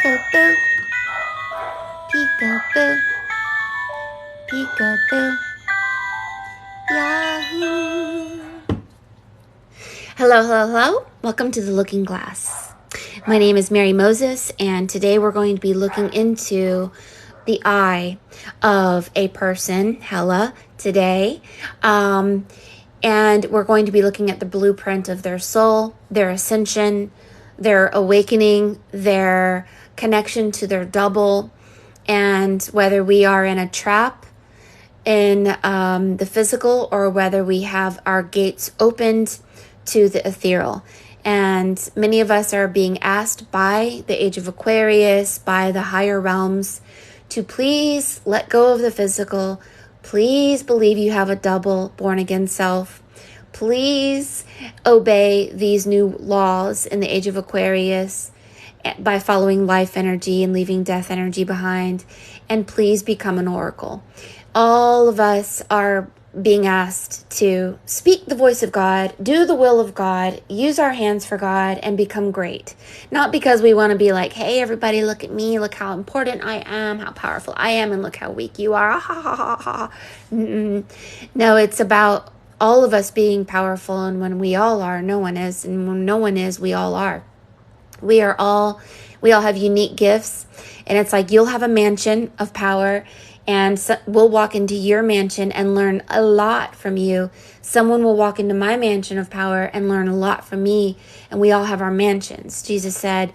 Peekaboo, peekaboo, peekaboo, Yahoo! Hello, hello, hello. Welcome to The Looking Glass. My name is Mary Moses, and today we're going to be looking into the eye of a person, Hella, today. And we're going to be looking at the blueprint of their soul, their ascension, their awakening, their connection to their double, and whether we are in a trap in the physical or whether we have our gates opened to the ethereal. And many of us are being asked by the age of Aquarius, by the higher realms, to please let go of the physical. Please believe you have a double born again self. Please obey these new laws in the age of Aquarius by following life energy and leaving death energy behind. And please become an oracle. All of us are being asked to speak the voice of God, do the will of God, use our hands for God, and become great. Not because we want to be like, hey, everybody, look at me, look how important I am, how powerful I am, and look how weak you are. Ha, ha, ha, ha. No, it's about all of us being powerful, and when we all are, no one is, and when no one is, we all are. We all have unique gifts, and it's like you'll have a mansion of power, and so we'll walk into your mansion and learn a lot from you. Someone will walk into my mansion of power and learn a lot from me, and we all have our mansions. Jesus said,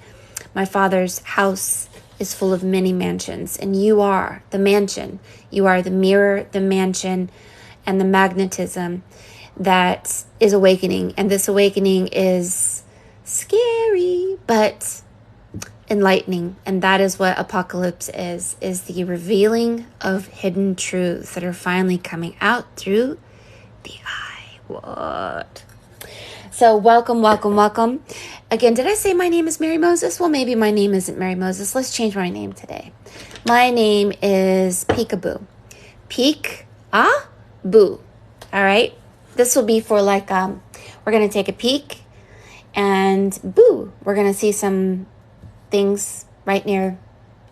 my Father's house is full of many mansions, and you are the mansion. You are the mirror, the mansion, and the magnetism that is awakening. And this awakening is scary, but enlightening. And that is what Apocalypse is the revealing of hidden truths that are finally coming out through the eye. What? So welcome. Again, did I say my name is Mary Moses? Well, maybe my name isn't Mary Moses. Let's change my name today. My name is Peekaboo. Peek-a-boo. All right? This will be for like, we're going to take a peek and boo. We're going to see some things right near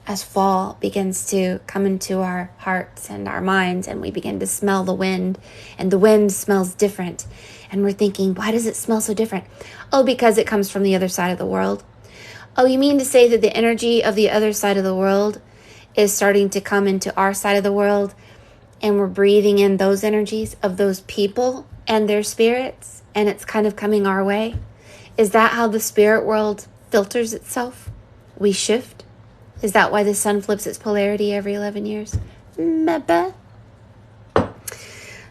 as fall begins to come into our hearts and our minds, and we begin to smell the wind, and the wind smells different. And we're thinking, why does it smell so different? Oh, because it comes from the other side of the world. Oh, you mean to say that the energy of the other side of the world is starting to come into our side of the world, and we're breathing in those energies of those people and their spirits, and it's kind of coming our way? Is that how the spirit world filters itself? We shift? Is that why the sun flips its polarity every 11 years? Maybe.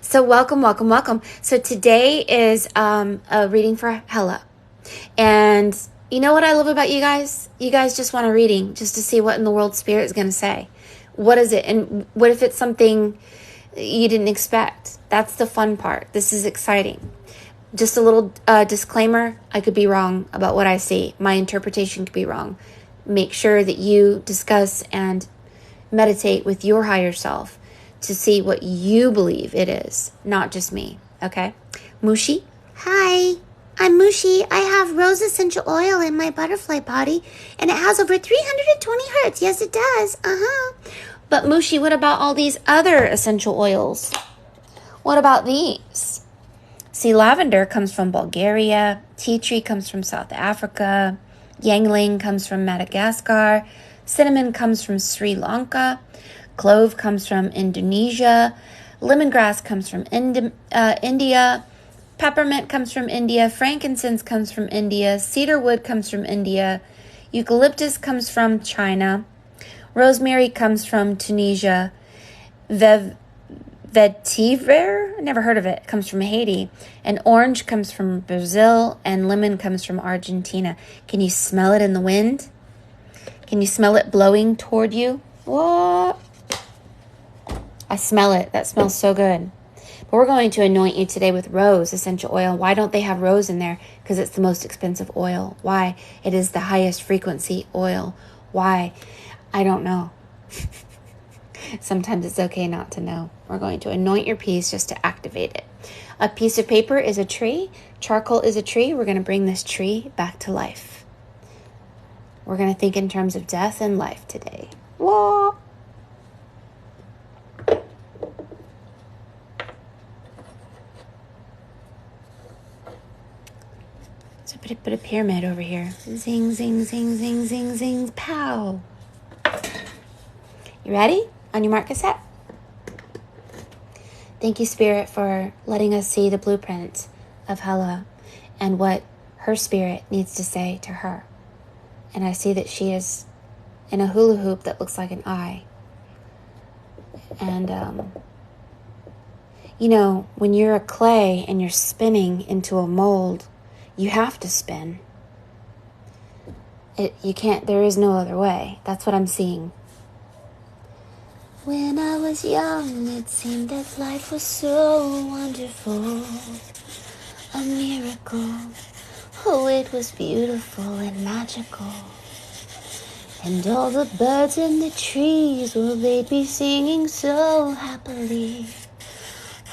So welcome. So today is a reading for Hella. And you know what I love about you guys? You guys just want a reading just to see what in the world spirit is going to say. What is it? And what if it's something you didn't expect? That's the fun part. This is exciting. Just a little disclaimer. I could be wrong about what I see. My interpretation could be wrong. Make sure that you discuss and meditate with your higher self to see what you believe it is, not just me. Okay? Mushi? Hi, I'm Mushi. I have rose essential oil in my butterfly body, and it has over 320 hertz. Yes, it does. But Mushi, what about all these other essential oils? What about these? See, lavender comes from Bulgaria. Tea tree comes from South Africa. Yangling comes from Madagascar. Cinnamon comes from Sri Lanka. Clove comes from Indonesia. Lemongrass comes from India. Peppermint comes from India. Frankincense comes from India. Cedarwood comes from India. Eucalyptus comes from China. Rosemary comes from Tunisia. Vetiver, never heard of it, comes from Haiti. And orange comes from Brazil, and lemon comes from Argentina. Can you smell it in the wind? Can you smell it blowing toward you? What? I smell it. That smells so good. But we're going to anoint you today with rose essential oil. Why don't they have rose in there? Because it's the most expensive oil. Why? It is the highest frequency oil. Why? I don't know. Sometimes it's okay not to know. We're going to anoint your piece just to activate it. A piece of paper is a tree. Charcoal is a tree. We're going to bring this tree back to life. We're going to think in terms of death and life today. Whoa! So put a pyramid over here. Zing, zing, zing, zing, zing, zing, pow. You ready? On your mark, get set. Thank you, Spirit, for letting us see the blueprint of Hella and what her spirit needs to say to her. And I see that she is in a hula hoop that looks like an eye. And, when you're a clay and you're spinning into a mold, you have to spin. There is no other way. That's what I'm seeing. When I was young, it seemed that life was so wonderful, a miracle. Oh, it was beautiful and magical. And all the birds in the trees, well, they'd be singing so happily,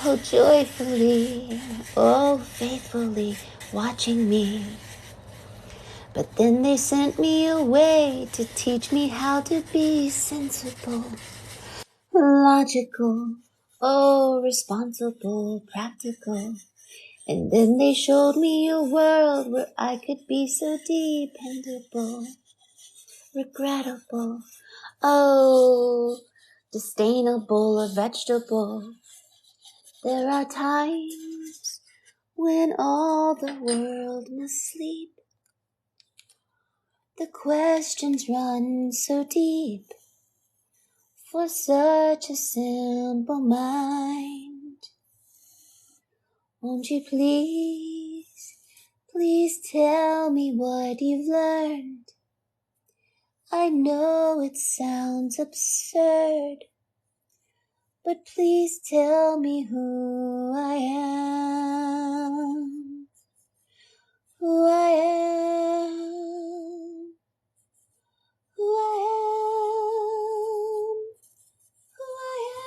oh, joyfully, oh, faithfully, watching me. But then they sent me away to teach me how to be sensible, logical, oh, responsible, practical. And then they showed me a world where I could be so dependable, regrettable, oh, disdainable, a vegetable. There are times when all the world must sleep. The questions run so deep for such a simple mind. Won't you please tell me what you've learned? I know it sounds absurd, but please tell me who I am, who I am, who I am, who I am.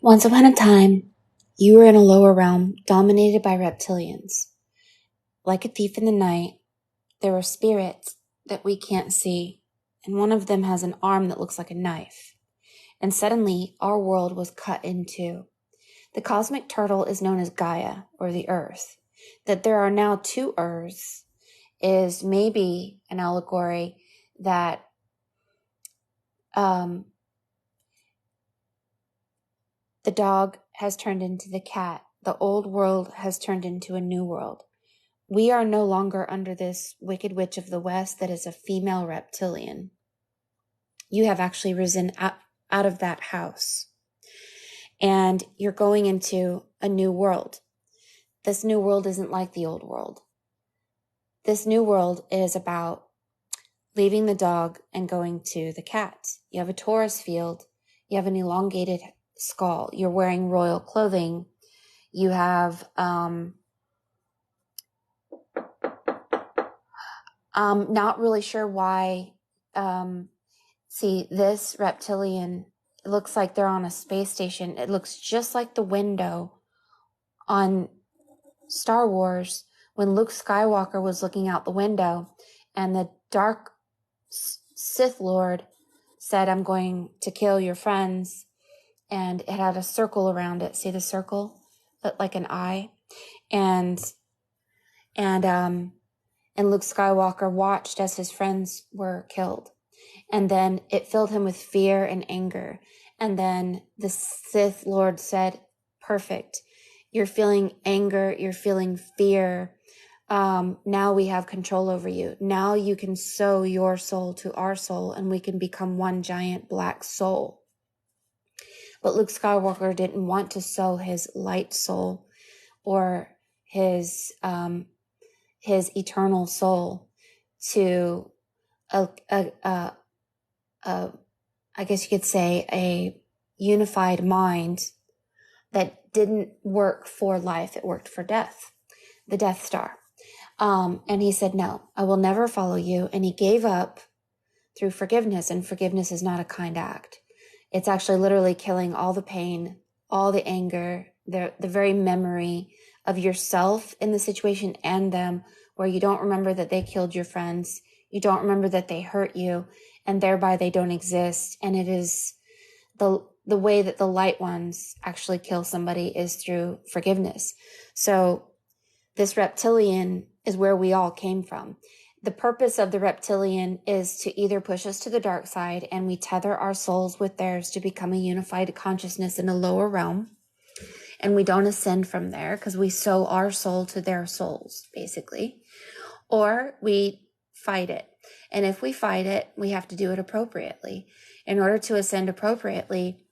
Once upon a time, you were in a lower realm dominated by reptilians. Like a thief in the night, there are spirits that we can't see, and one of them has an arm that looks like a knife. And suddenly, our world was cut in two. The cosmic turtle is known as Gaia, or the Earth. That there are now two Earths is maybe an allegory that the dog has turned into the cat. The old world has turned into a new world. We are no longer under this wicked witch of the West that is a female reptilian. You have actually risen out of that house. And you're going into a new world. This new world isn't like the old world. This new world is about leaving the dog and going to the cat. You have a Taurus field. You have an elongated skull. You're wearing royal clothing. You have not really sure why. See, this reptilian, it looks like they're on a space station. It looks just like the window on Star Wars when Luke Skywalker was looking out the window and the dark Sith Lord said, "I'm going to kill your friends." And it had a circle around it. See the circle? Like an eye. And Luke Skywalker watched as his friends were killed. And then it filled him with fear and anger. And then the Sith Lord said, "Perfect. You're feeling anger. You're feeling fear. Now we have control over you. Now you can sow your soul to our soul and we can become one giant black soul." But Luke Skywalker didn't want to sow his light soul or his eternal soul to I guess you could say a unified mind that didn't work for life. It worked for death, the Death Star. And he said, "No, I will never follow you." And he gave up through forgiveness. And forgiveness is not a kind act. It's actually literally killing all the pain, all the anger, the very memory of yourself in the situation and them, where you don't remember that they killed your friends. You don't remember that they hurt you, and thereby they don't exist. And it is the way that the light ones actually kill somebody is through forgiveness. So this reptilian is where we all came from. The purpose of the reptilian is to either push us to the dark side and we tether our souls with theirs to become a unified consciousness in a lower realm. And we don't ascend from there because we sow our soul to their souls, basically. Or we fight it. And if we fight it, we have to do it appropriately. In order to ascend appropriately,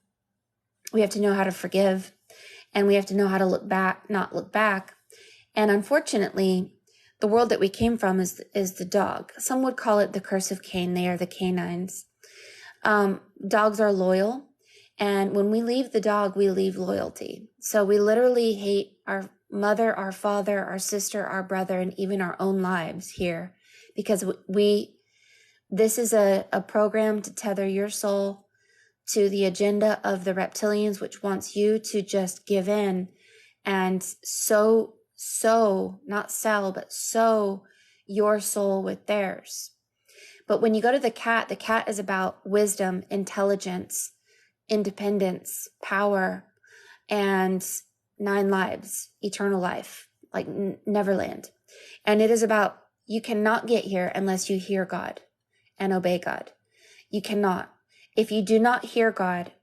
we have to know how to forgive, and we have to know how to look back, not look back. And unfortunately, the world that we came from is the dog. Some would call it the curse of Cain. They are the canines. Dogs are loyal. And when we leave the dog, we leave loyalty. So we literally hate our mother, our father, our sister, our brother, and even our own lives here. Because this is a program to tether your soul to the agenda of the reptilians, which wants you to just give in and sow, not sell, but sow your soul with theirs. But when you go to the cat is about wisdom, intelligence, independence, power, and 9 lives, eternal life, like Neverland. And it is about, you cannot get here unless you hear God and obey God. You cannot. If you do not hear God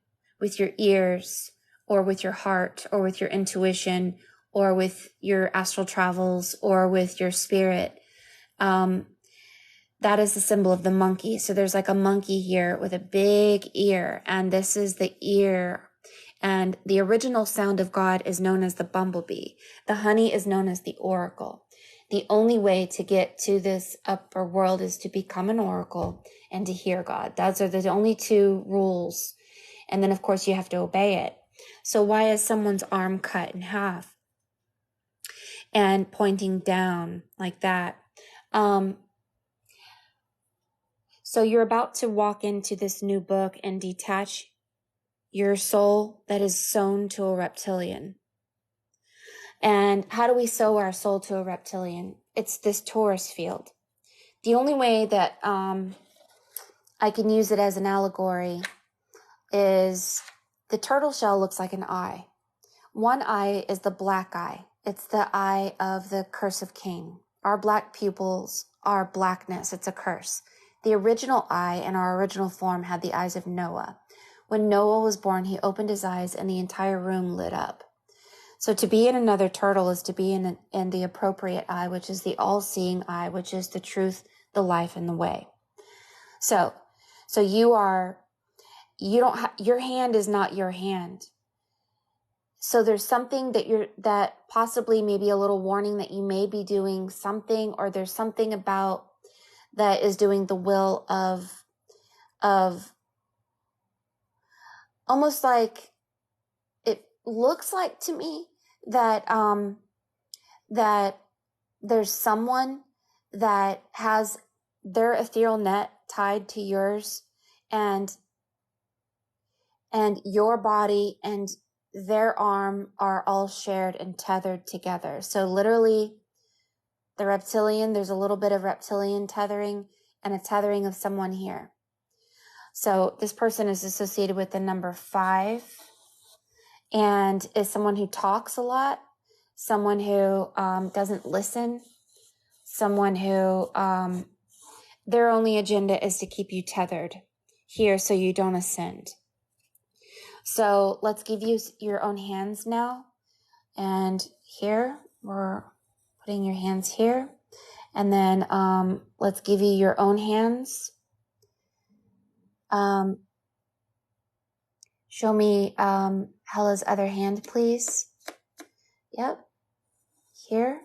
with your ears or with your heart or with your intuition or with your astral travels or with your spirit, that is the symbol of the monkey. So there's like a monkey here with a big ear, and this is the ear. And the original sound of God is known as the bumblebee. The honey is known as the oracle. The only way to get to this upper world is to become an oracle and to hear God. Those are the only 2 rules. And then, of course, you have to obey it. So why is someone's arm cut in half and pointing down like that? So you're about to walk into this new book and detach your soul that is sewn to a reptilian. And how do we sew our soul to a reptilian? It's this torus field. The only way that I can use it as an allegory is the turtle shell looks like an eye. One eye is the black eye. It's the eye of the curse of Cain. Our black pupils are blackness. It's a curse. The original eye in our original form had the eyes of Noah. When Noah was born, he opened his eyes and the entire room lit up. So to be in another turtle is to be in the appropriate eye, which is the all-seeing eye, which is the truth, the life, and the way. So your hand is not your hand. So there's something that possibly maybe a little warning that you may be doing something, or there's something about that is doing the will of almost like it looks like to me that that there's someone that has their ethereal net tied to yours, and your body and their arm are all shared and tethered together. So literally the reptilian, there's a little bit of reptilian tethering and a tethering of someone here. So this person is associated with the number 5 and is someone who talks a lot, someone who doesn't listen, someone who their only agenda is to keep you tethered here so you don't ascend. So let's give you your own hands now. And here, we're putting your hands here. And then let's give you your own hands. Show me Hella's other hand, please. Yep. Here.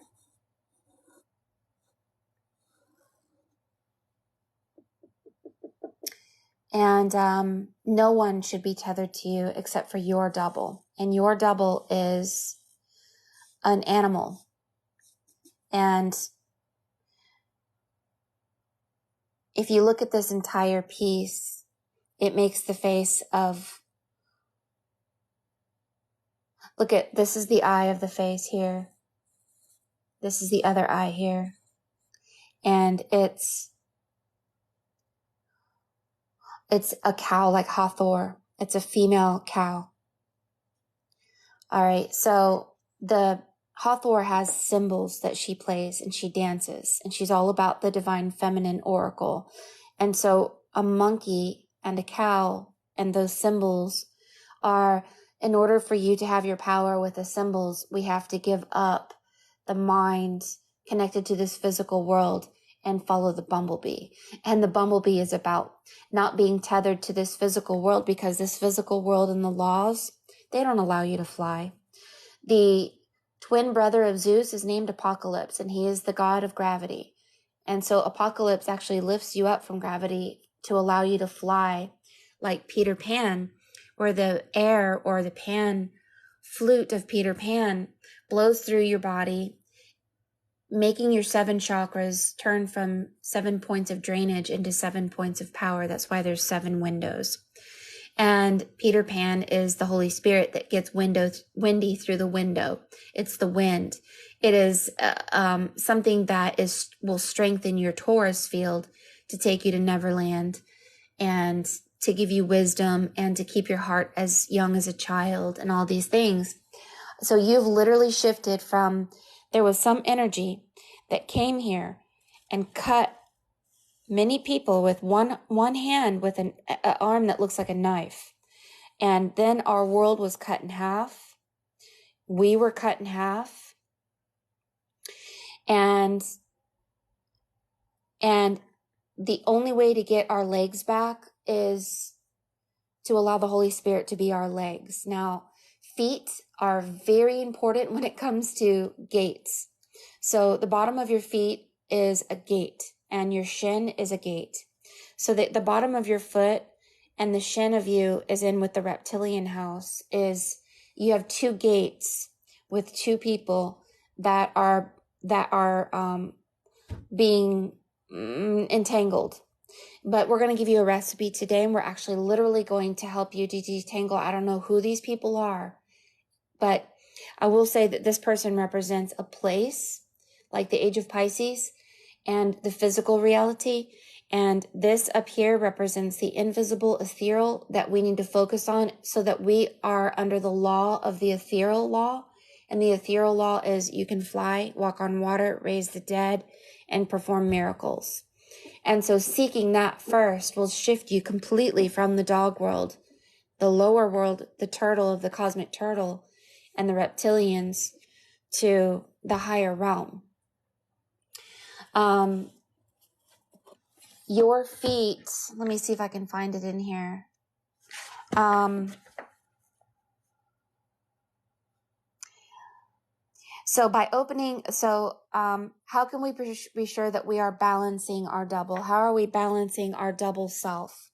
And no one should be tethered to you except for your double. And your double is an animal. And if you look at this entire piece, it makes the face of, look at, this is the eye of the face here. This is the other eye here. And it's a cow like Hathor. It's a female cow. All right. So the Hathor has symbols that she plays and she dances, and she's all about the divine feminine oracle. And so a monkey and a cow and those symbols are, in order for you to have your power with the symbols, we have to give up the mind connected to this physical world and follow the bumblebee. And the bumblebee is about not being tethered to this physical world, because this physical world and the laws, they don't allow you to fly. The twin brother of Zeus is named Apocalypse, and he is the god of gravity. And so Apocalypse actually lifts you up from gravity to allow you to fly like Peter Pan, where the air or the pan flute of Peter Pan blows through your body, making your 7 chakras turn from 7 points of drainage into 7 points of power. That's why there's 7 windows. And Peter Pan is the Holy Spirit that gets windy through the window. It's the wind. It is something that will strengthen your Taurus field to take you to Neverland and to give you wisdom and to keep your heart as young as a child and all these things. So you've literally shifted from, there was some energy that came here and cut many people with one hand with an arm that looks like a knife. And then our world was cut in half. We were cut in half. And the only way to get our legs back is to allow the Holy Spirit to be our legs. Now, feet are very important when it comes to gates. So the bottom of your feet is a gate, and your shin is a gate. So that the bottom of your foot and the shin of you is in with the reptilian house, is you have 2 gates with 2 people that are being entangled. But we're going to give you a recipe today, and we're actually literally going to help you detangle. I don't know who these people are, but I will say that this person represents a place, like the age of Pisces, and the physical reality. And this up here represents the invisible ethereal that we need to focus on so that we are under the law of the ethereal law. And the ethereal law is you can fly, walk on water, raise the dead, and perform miracles. And so seeking that first will shift you completely from the dog world, the lower world, the turtle of the cosmic turtle, and the reptilians to the higher realm. Your feet, let me see if I can find it in here. How can we be sure that we are balancing our double? How are we balancing our double self?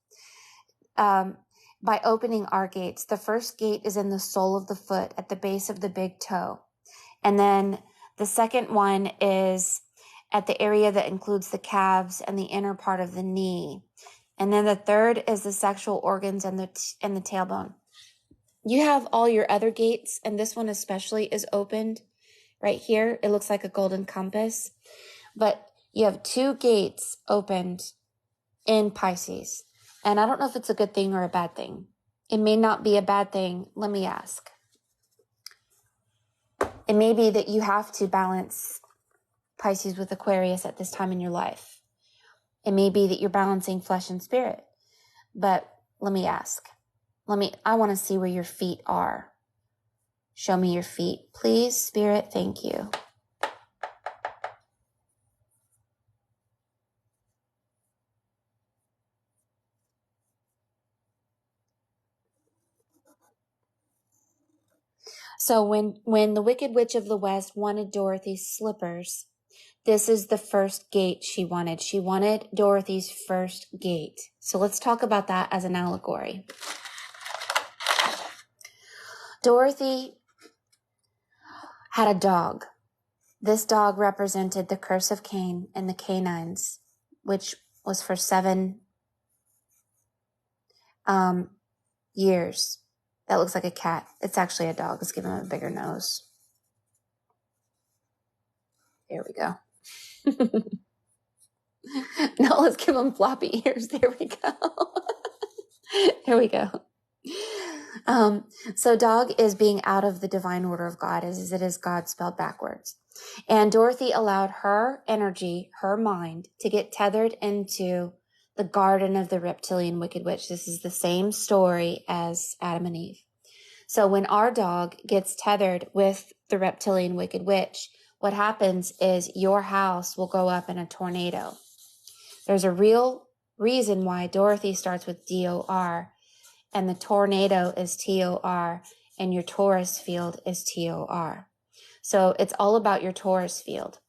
By opening our gates. The first gate is in the sole of the foot at the base of the big toe. And then the second one is at the area that includes the calves and the inner part of the knee. And then the third is the sexual organs and the tailbone. You have all your other gates, and this one especially is opened right here. It looks like a golden compass, but you have 2 gates opened in Pisces. And I don't know if it's a good thing or a bad thing. It may not be a bad thing. Let me ask. It may be that you have to balance Pisces with Aquarius at this time in your life. It may be that you're balancing flesh and spirit. But let me ask. I want to see where your feet are. Show me your feet. Please, Spirit, thank you. So when the Wicked Witch of the West wanted Dorothy's slippers, this is the first gate she wanted. She wanted Dorothy's first gate. So let's talk about that as an allegory. Dorothy had a dog. This dog represented the curse of Cain and the canines, which was for 7 years. That looks like a cat. It's actually a dog. Let's give him a bigger nose. There we go. No, let's give him floppy ears. There we go. There we go. So dog is being out of the divine order of God, as it is God spelled backwards. And Dorothy allowed her energy, her mind, to get tethered into the garden of the reptilian wicked witch. This is the same story as Adam and Eve. So when our dog gets tethered with the reptilian wicked witch, what happens is your house will go up in a tornado. There's a real reason why Dorothy starts with D-O-R and the tornado is T-O-R and your Taurus field is T-O-R. So it's all about your Taurus field.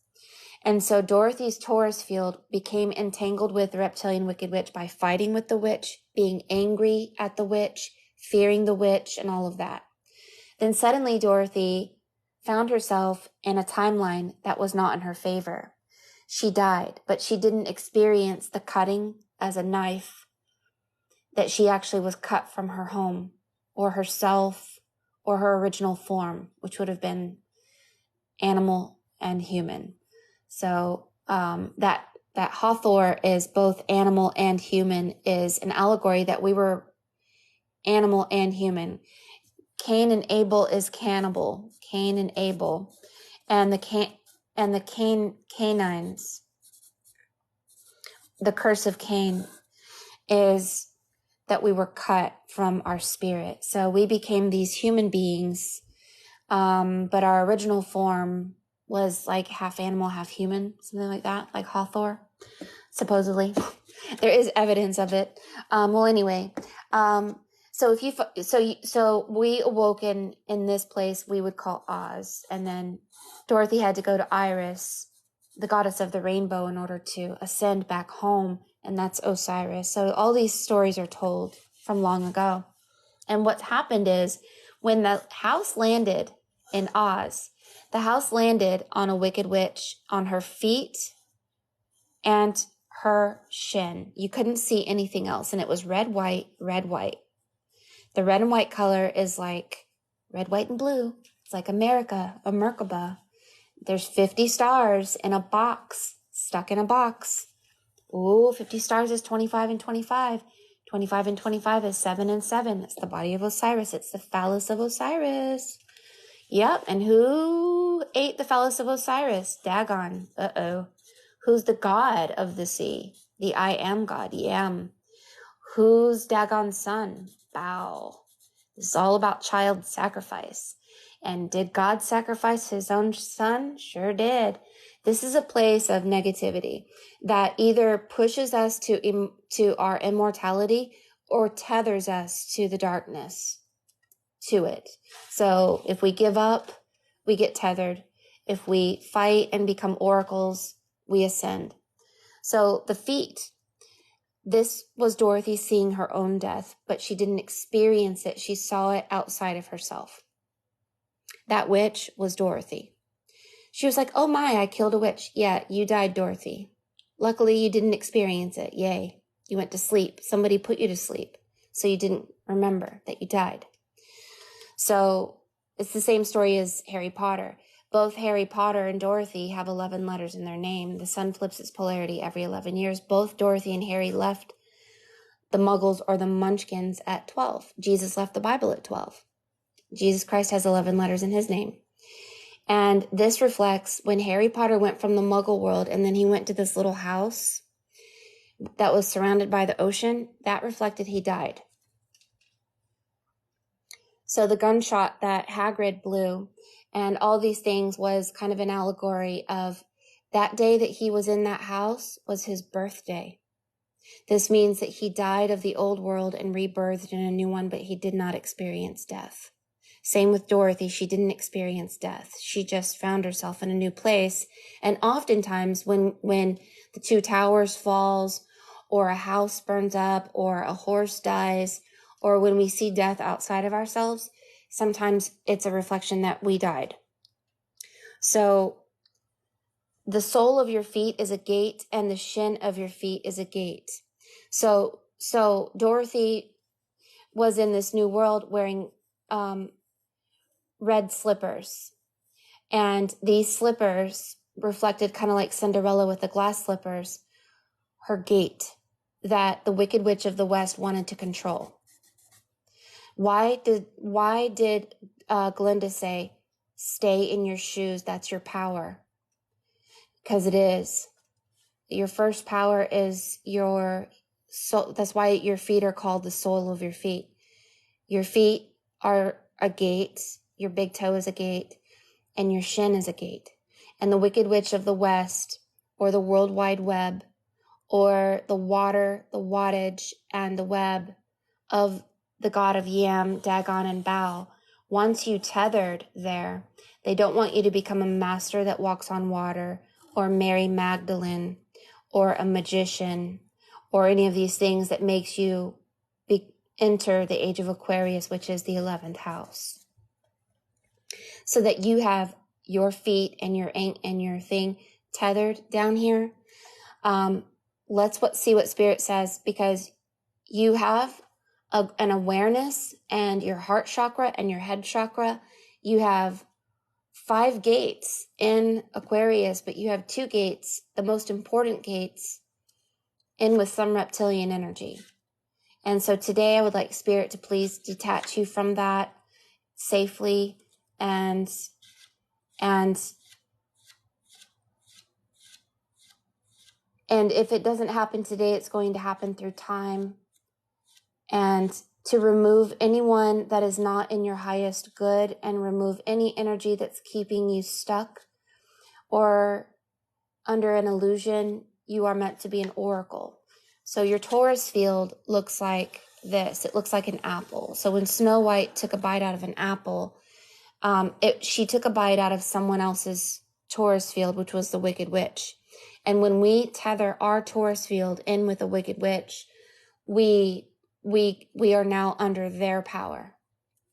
And so Dorothy's Taurus field became entangled with the reptilian wicked witch by fighting with the witch, being angry at the witch, fearing the witch, and all of that. Then suddenly Dorothy found herself in a timeline that was not in her favor. She died, but she didn't experience the cutting as a knife, that she actually was cut from her home or herself or her original form, which would have been animal and human. So that Hathor is both animal and human is an allegory that we were animal and human. Cain and Abel is cannibal. Cain and Abel, and the canines. The curse of Cain is that we were cut from our spirit. So we became these human beings, but our original form was like half animal, half human, something like that, like Hathor, supposedly. There is evidence of it. Anyway, so we awoken in this place we would call Oz, and then Dorothy had to go to Iris, the goddess of the rainbow, in order to ascend back home, and that's Osiris. So all these stories are told from long ago. And what happened is when the house landed in Oz, the house landed on a wicked witch on her feet and her shin. You couldn't see anything else. And it was red, white, red, white. The red and white color is like red, white, and blue. It's like America, a Merkaba. There's 50 stars in a box, stuck in a box. Ooh, 50 stars is 25 and 25. 25 and 25 is 7 and 7. It's the body of Osiris. It's the phallus of Osiris. Yep, and who ate the phallus of Osiris? Dagon. Uh-oh. Who's the god of the sea? The I am god, Yam. Who's Dagon's son? Baal. This is all about child sacrifice. And did God sacrifice his own son? Sure did. This is a place of negativity that either pushes us to our immortality or tethers us to the darkness, to it. So if we give up, we get tethered. If we fight and become oracles, we ascend. So the feet, this was Dorothy seeing her own death, but she didn't experience it. She saw it outside of herself. That witch was Dorothy. She was like, oh my, I killed a witch. Yeah, you died, Dorothy. Luckily, you didn't experience it. Yay. You went to sleep. Somebody put you to sleep. So you didn't remember that you died. So it's the same story as Harry Potter. Both Harry Potter and Dorothy have 11 letters in their name. The sun flips its polarity every 11 years. Both Dorothy and Harry left the Muggles or the Munchkins at 12. Jesus left the Bible at 12. Jesus Christ has 11 letters in his name. And this reflects when Harry Potter went from the Muggle world and then he went to this little house that was surrounded by the ocean. That reflected he died. So the gunshot that Hagrid blew and all these things was kind of an allegory of that day that he was in that house was his birthday. This means that he died of the old world and rebirthed in a new one, but he did not experience death. Same with Dorothy. She didn't experience death. She just found herself in a new place. And oftentimes when the two towers falls or a house burns up or a horse dies or when we see death outside of ourselves, sometimes it's a reflection that we died. So the sole of your feet is a gate and the shin of your feet is a gate. So Dorothy was in this new world wearing, red slippers. And these slippers reflected kind of like Cinderella with the glass slippers, her gate that the Wicked Witch of the West wanted to control. Why did Glinda say, stay in your shoes, that's your power? Because it is. Your first power is your soul. That's why your feet are called the sole of your feet. Your feet are a gate. Your big toe is a gate. And your shin is a gate. And the Wicked Witch of the West, or the World Wide Web, or the water, the wattage, and the web of the god of Yam, Dagon, and Baal, wants you tethered there. They don't want you to become a master that walks on water, or Mary Magdalene, or a magician, or any of these things that makes you enter the age of Aquarius, which is the 11th house. So that you have your feet and your thing tethered down here. Let's see what Spirit says, because you have an awareness and your heart chakra and your head chakra. You have 5 gates in Aquarius, but you have 2 gates, the most important gates, in with some reptilian energy. And so today I would like Spirit to please detach you from that safely and if it doesn't happen today, it's going to happen through time. And to remove anyone that is not in your highest good and remove any energy that's keeping you stuck or under an illusion. You are meant to be an oracle. So your Taurus field looks like this. It looks like an apple. So when Snow White took a bite out of an apple, she took a bite out of someone else's Taurus field, which was the Wicked Witch. And when we tether our Taurus field in with the Wicked Witch, we are now under their power.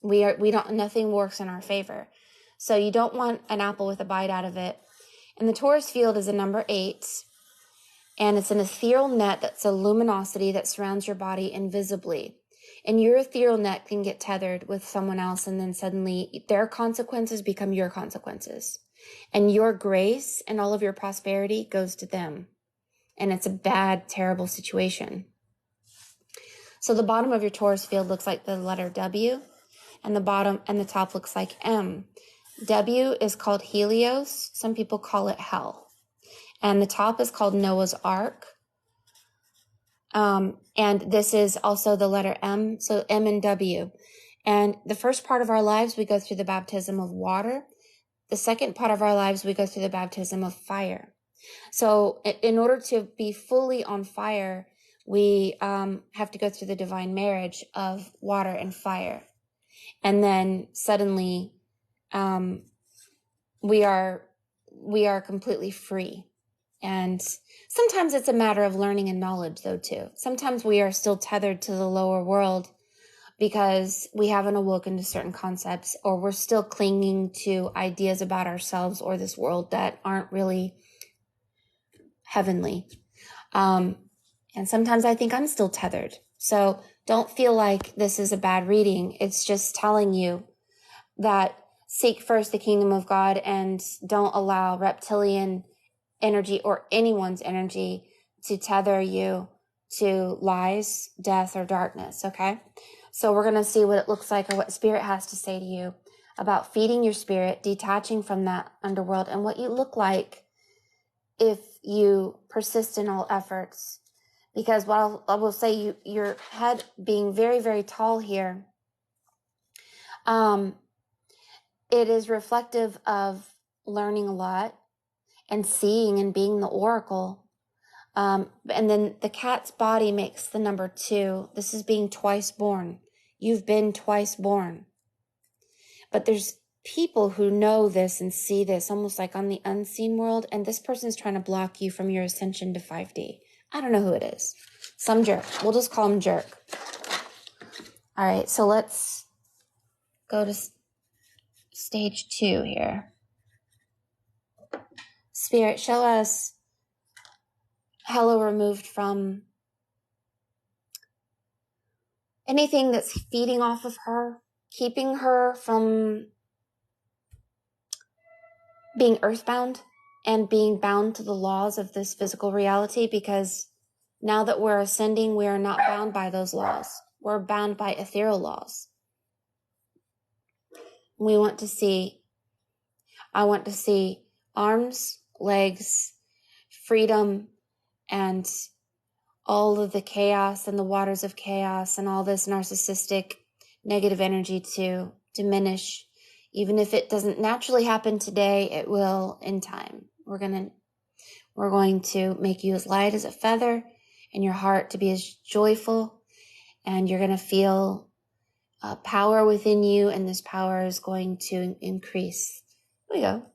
Nothing works in our favor. So you don't want an apple with a bite out of it. And the Taurus field is a number 8. And it's an ethereal net that's a luminosity that surrounds your body invisibly. And your ethereal net can get tethered with someone else, and then suddenly their consequences become your consequences. And your grace and all of your prosperity goes to them. And it's a bad, terrible situation. So the bottom of your torus field looks like the letter W, and the bottom and the top looks like M. W is called Helios. Some people call it hell. And the top is called Noah's Ark. And this is also the letter M, so M and W. And the first part of our lives, we go through the baptism of water. The second part of our lives, we go through the baptism of fire. So in order to be fully on fire, we have to go through the divine marriage of water and fire. And then suddenly we are completely free. And sometimes it's a matter of learning and knowledge, though, too. Sometimes we are still tethered to the lower world because we haven't awoken to certain concepts, or we're still clinging to ideas about ourselves or this world that aren't really heavenly. And sometimes I think I'm still tethered. So don't feel like this is a bad reading. It's just telling you that seek first the kingdom of God and don't allow reptilian energy or anyone's energy to tether you to lies, death, or darkness, okay? So we're going to see what it looks like, or what spirit has to say to you about feeding your spirit, detaching from that underworld, and what you look like if you persist in all efforts. Because what I will say, your head being very, very tall here, it is reflective of learning a lot and seeing and being the oracle. And then the cat's body makes the number 2. This is being twice born. You've been twice born. But there's people who know this and see this almost like on the unseen world, and this person's trying to block you from your ascension to 5D. I don't know who it is. Some jerk. We'll just call him jerk. All right, so let's go to stage 2 here. Spirit, show us Hello removed from anything that's feeding off of her, keeping her from being earthbound and being bound to the laws of this physical reality, because now that we're ascending, we are not bound by those laws. We're bound by ethereal laws. I want to see arms, legs, freedom, and all of the chaos and the waters of chaos and all this narcissistic negative energy to diminish. Even if it doesn't naturally happen today, it will in time. We're going to make you as light as a feather, and your heart to be as joyful, and you're going to feel power within you, and this power is going to increase. Here we go.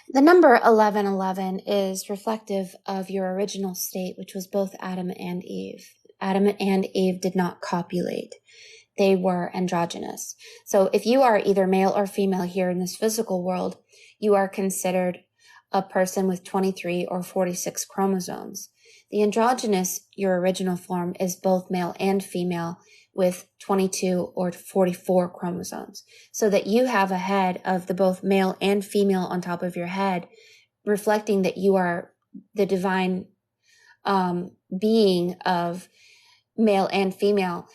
The number 1111 is reflective of your original state, which was both Adam and Eve. Adam and Eve did not copulate. They were androgynous. So if you are either male or female here in this physical world, you are considered a person with 23 or 46 chromosomes. The androgynous, your original form, is both male and female with 22 or 44 chromosomes. So that you have a head of the both male and female on top of your head, reflecting that you are the divine being of male and female.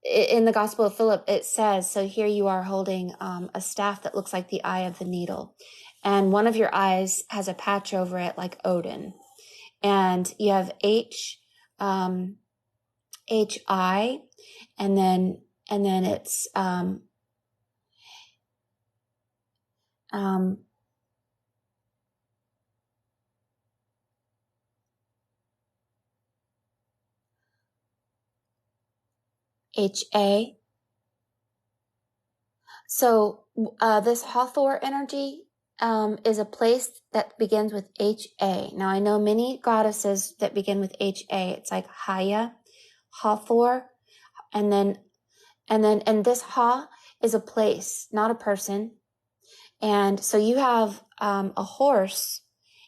In the Gospel of Philip, it says, so here you are holding a staff that looks like the eye of the needle. And one of your eyes has a patch over it like Odin. And you have HI, and then it's HA. So this Hathor energy is a place that begins with HA. Now I know many goddesses that begin with HA. It's like Haya, Hathor, and this Ha is a place, not a person. And so you have a horse,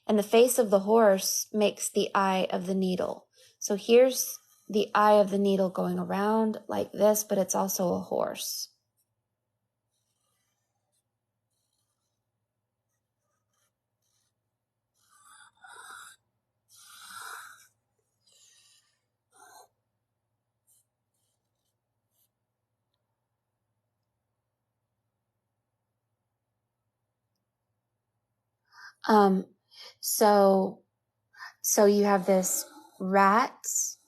and the face of the horse makes the eye of the needle. So here's the eye of the needle going around like this, but it's also a horse. So you have this rat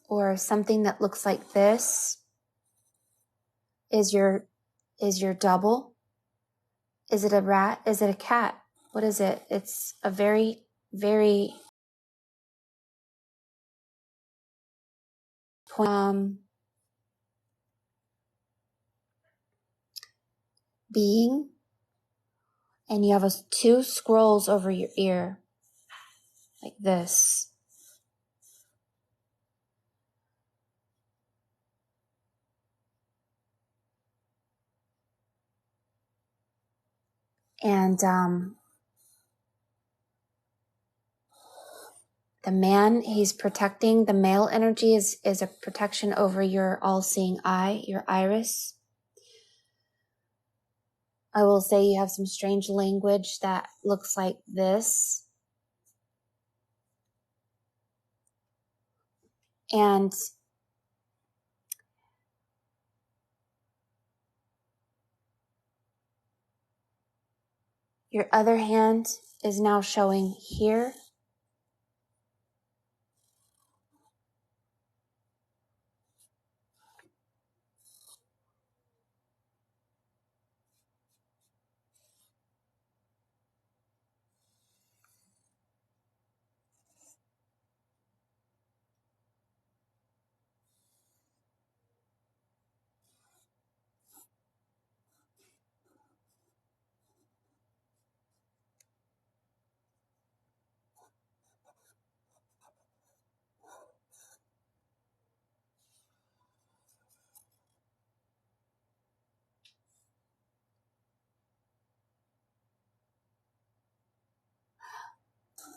or something that looks like this is your double. Is it a rat? Is it a cat? What is it? It's a very, very, being, and you have two scrolls over your ear like this. And the man, he's protecting. The male energy is a protection over your all-seeing eye, your iris. I will say you have some strange language that looks like this. And your other hand is now showing here.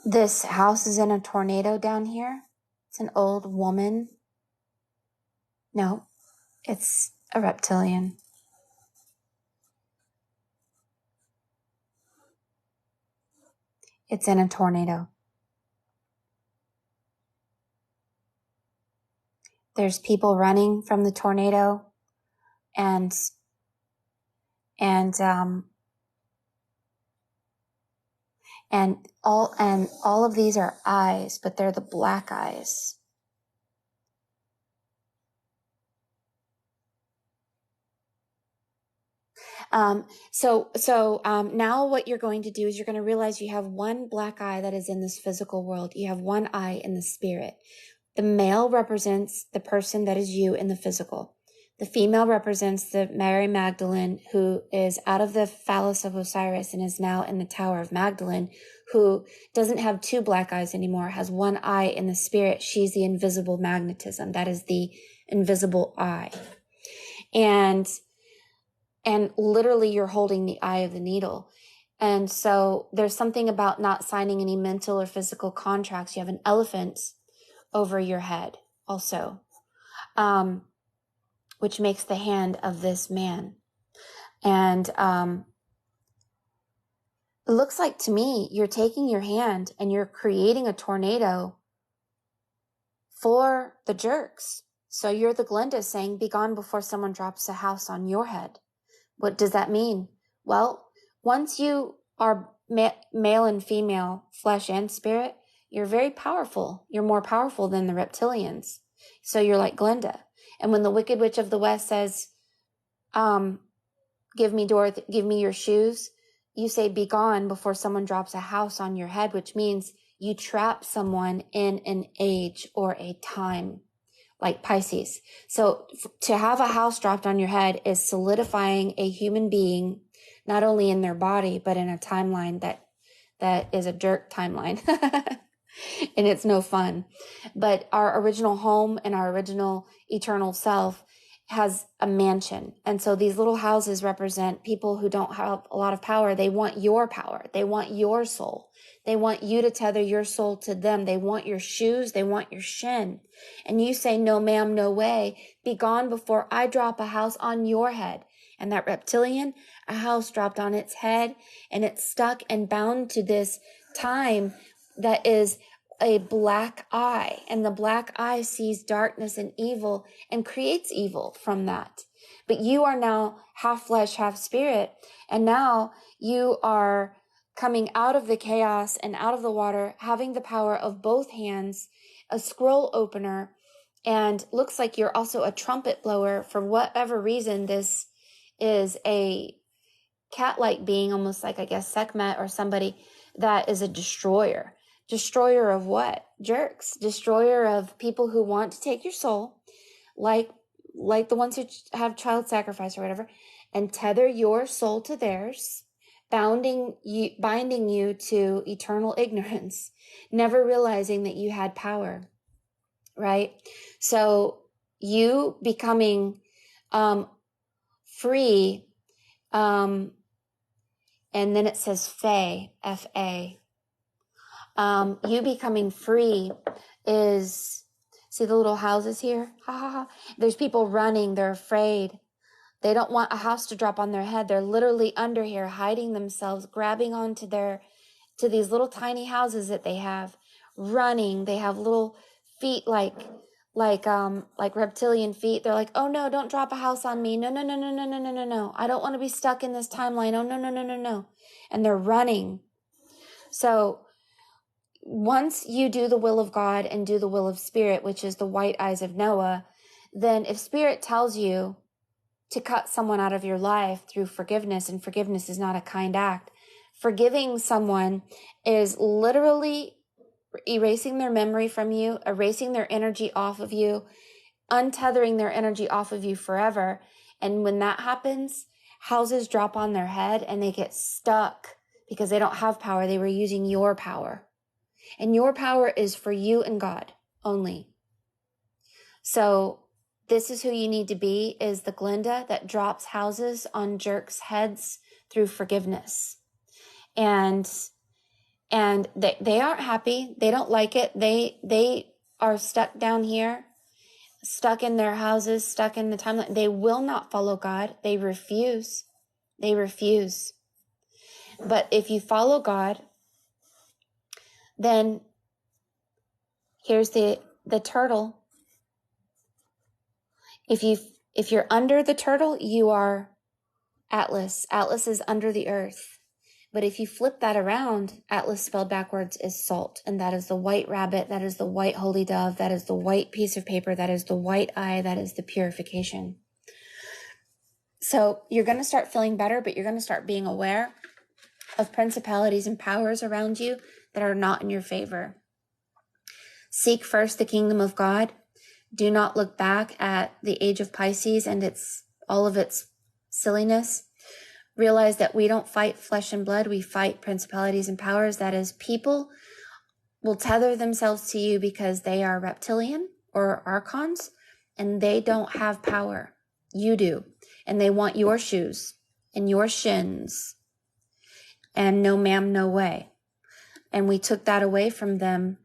This house is in a tornado down here. It's an old woman. No, it's a reptilian. It's in a tornado. There's people running from the tornado, and all of these are eyes, but they're the black eyes. Now what you're going to do is you're going to realize you have one black eye that is in this physical world. You have one eye in the spirit. The male represents the person that is you in the physical. The female represents the Mary Magdalene, who is out of the phallus of Osiris and is now in the Tower of Magdalene, who doesn't have two black eyes anymore, has one eye in the spirit. She's the invisible magnetism. That is the invisible eye. And literally you're holding the eye of the needle. And so there's something about not signing any mental or physical contracts. You have an elephant over your head also, which makes the hand of this man. And it looks like to me, you're taking your hand and you're creating a tornado for the jerks. So you're the Glinda saying, be gone before someone drops a house on your head. What does that mean? Well, once you are male and female, flesh and spirit, you're very powerful. You're more powerful than the reptilians. So you're like Glinda. And when the Wicked Witch of the West says, give me your shoes, you say, be gone before someone drops a house on your head, which means you trap someone in an age or a time, like Pisces. So to have a house dropped on your head is solidifying a human being, not only in their body, but in a timeline that is a jerk timeline. And it's no fun. But our original home and our original eternal self has a mansion. And so these little houses represent people who don't have a lot of power. They want your power. They want your soul. They want you to tether your soul to them. They want your shoes. They want your shin. And you say, no, ma'am, no way. Be gone before I drop a house on your head. And that reptilian, a house dropped on its head, and it's stuck and bound to this time that is a black eye, and the black eye sees darkness and evil and creates evil from that. But you are now half flesh, half spirit, and now you are coming out of the chaos and out of the water, having the power of both hands, a scroll opener, and looks like you're also a trumpet blower. For whatever reason, this is a cat-like being, almost like, I guess, Sekhmet or somebody that is a destroyer. Destroyer of what? Jerks. Destroyer of people who want to take your soul, like the ones who have child sacrifice or whatever, and tether your soul to theirs, binding you to eternal ignorance, never realizing that you had power, right? So you becoming free, and then it says Fae, F-A. You becoming free is, see the little houses here? Ha ha ha. There's people running. They're afraid. They don't want a house to drop on their head. They're literally under here, hiding themselves, grabbing onto to these little tiny houses that they have, running. They have little feet like reptilian feet. They're like, oh no, don't drop a house on me. No, no, no, no, no, no, no, no, no. I don't want to be stuck in this timeline. Oh no, no, no, no, no. And they're running. So once you do the will of God and do the will of Spirit, which is the white eyes of Noah, then if Spirit tells you to cut someone out of your life through forgiveness, and forgiveness is not a kind act, forgiving someone is literally erasing their memory from you, erasing their energy off of you, untethering their energy off of you forever. And when that happens, houses drop on their head and they get stuck because they don't have power. They were using your power. And your power is for you and God only. So this is who you need to be, is the Glinda that drops houses on jerks' heads through forgiveness. And they aren't happy. They don't like it. They are stuck down here, stuck in their houses, stuck in the timeline. They will not follow God. They refuse. They refuse. But if you follow God, then here's the turtle. If you're under the turtle, you are Atlas. Atlas is under the earth. But if you flip that around, Atlas spelled backwards is salt. And that is the white rabbit. That is the white holy dove. That is the white piece of paper. That is the white eye. That is the purification. So you're going to start feeling better, but you're going to start being aware of principalities and powers around you that are not in your favor. Seek first the kingdom of God. Do not look back at the age of Pisces and all of its silliness. Realize that we don't fight flesh and blood. We fight principalities and powers. That is, people will tether themselves to you because they are reptilian or archons, and they don't have power. You do. And they want your shoes and your shins. And no ma'am, no way. And we took that away from them.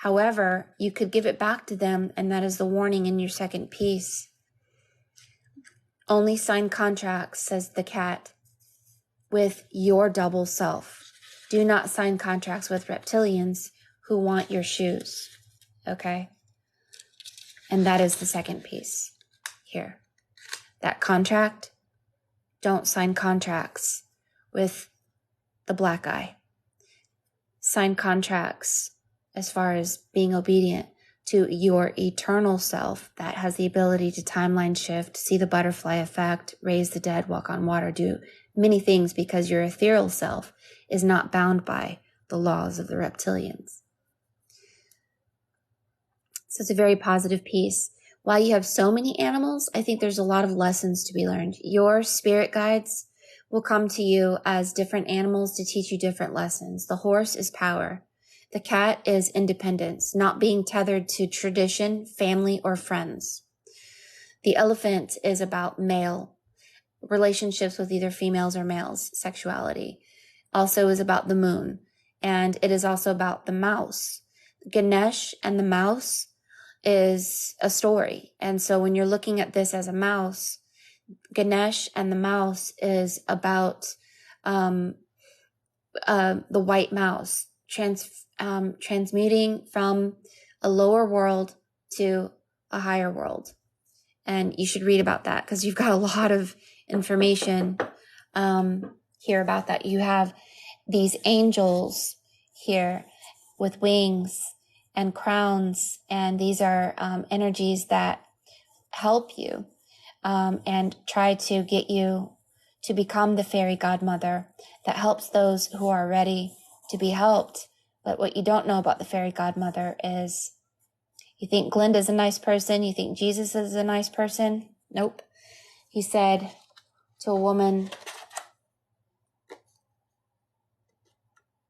However, you could give it back to them, and that is the warning in your second piece. Only sign contracts, says the cat, with your double self. Do not sign contracts with reptilians who want your shoes. Okay? And that is the second piece here. That contract, don't sign contracts with the black eye. Sign contracts as far as being obedient to your eternal self that has the ability to timeline shift, see the butterfly effect, raise the dead, walk on water, do many things, because your ethereal self is not bound by the laws of the reptilians. So it's a very positive piece. While you have so many animals, I think there's a lot of lessons to be learned. Your spirit guides will come to you as different animals to teach you different lessons. The horse is power. The cat is independence, not being tethered to tradition, family, or friends. The elephant is about male relationships with either females or males, sexuality. Also is about the moon. And it is also about the mouse. Ganesh and the mouse is a story. And so when you're looking at this as a mouse, Ganesh and the mouse is about the white mouse transmuting from a lower world to a higher world. And you should read about that because you've got a lot of information here about that. You have these angels here with wings and crowns, and these are energies that help you and try to get you to become the fairy godmother that helps those who are ready to be helped. But what you don't know about the fairy godmother is you think Glinda's a nice person, you think Jesus is a nice person. Nope. He said to a woman,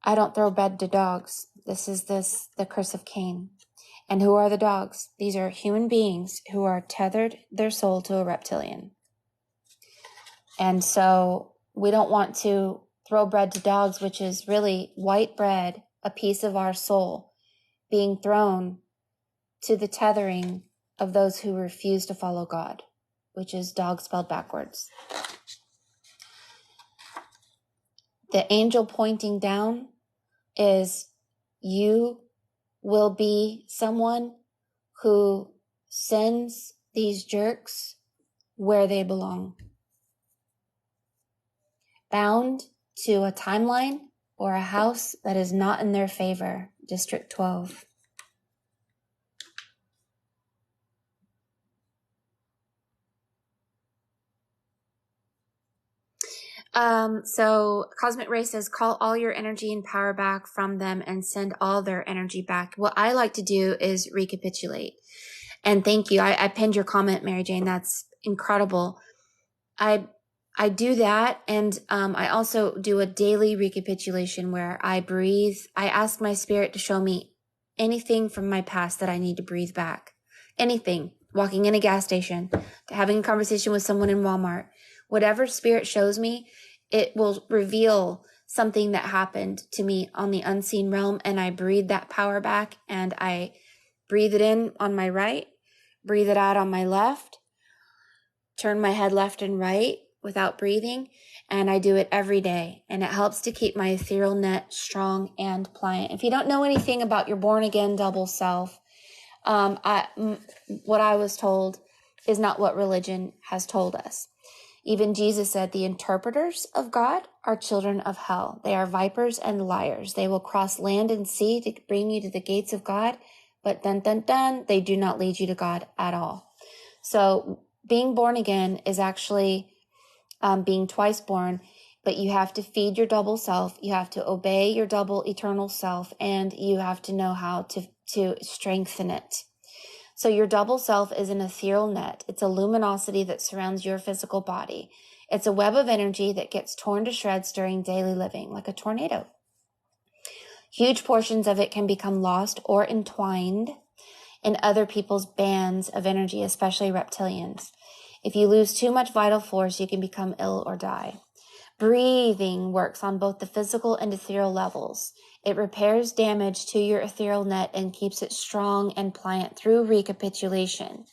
I don't throw bread to dogs. This is the curse of Cain. And who are the dogs? These are human beings who are tethered their soul to a reptilian. And so we don't want to throw bread to dogs, which is really white bread, a piece of our soul being thrown to the tethering of those who refuse to follow God, which is dog spelled backwards. The angel pointing down is you will be someone who sends these jerks where they belong. Bound to a timeline or a house that is not in their favor. District 12. So Cosmic Ray says, call all your energy and power back from them and send all their energy back. What I like to do is recapitulate. And thank you. I pinned your comment, Mary Jane. That's incredible. I do that. And, I also do a daily recapitulation where I breathe. I ask my spirit to show me anything from my past that I need to breathe back. Anything. Walking in a gas station, to having a conversation with someone in Walmart, whatever spirit shows me, it will reveal something that happened to me on the unseen realm. And I breathe that power back, and I breathe it in on my right, breathe it out on my left, turn my head left and right without breathing. And I do it every day. And it helps to keep my ethereal net strong and pliant. If you don't know anything about your born again double self, what I was told is not what religion has told us. Even Jesus said the interpreters of God are children of hell. They are vipers and liars. They will cross land and sea to bring you to the gates of God, but dun, dun, dun, they do not lead you to God at all. So being born again is actually being twice born, but you have to feed your double self. You have to obey your double eternal self, and you have to know how to strengthen it. So your double self is an ethereal net. It's a luminosity that surrounds your physical body. It's a web of energy that gets torn to shreds during daily living, like a tornado. Huge portions of it can become lost or entwined in other people's bands of energy, especially reptilians. If you lose too much vital force, you can become ill or die. Breathing works on both the physical and ethereal levels. It repairs damage to your ethereal net and keeps it strong and pliant through recapitulation.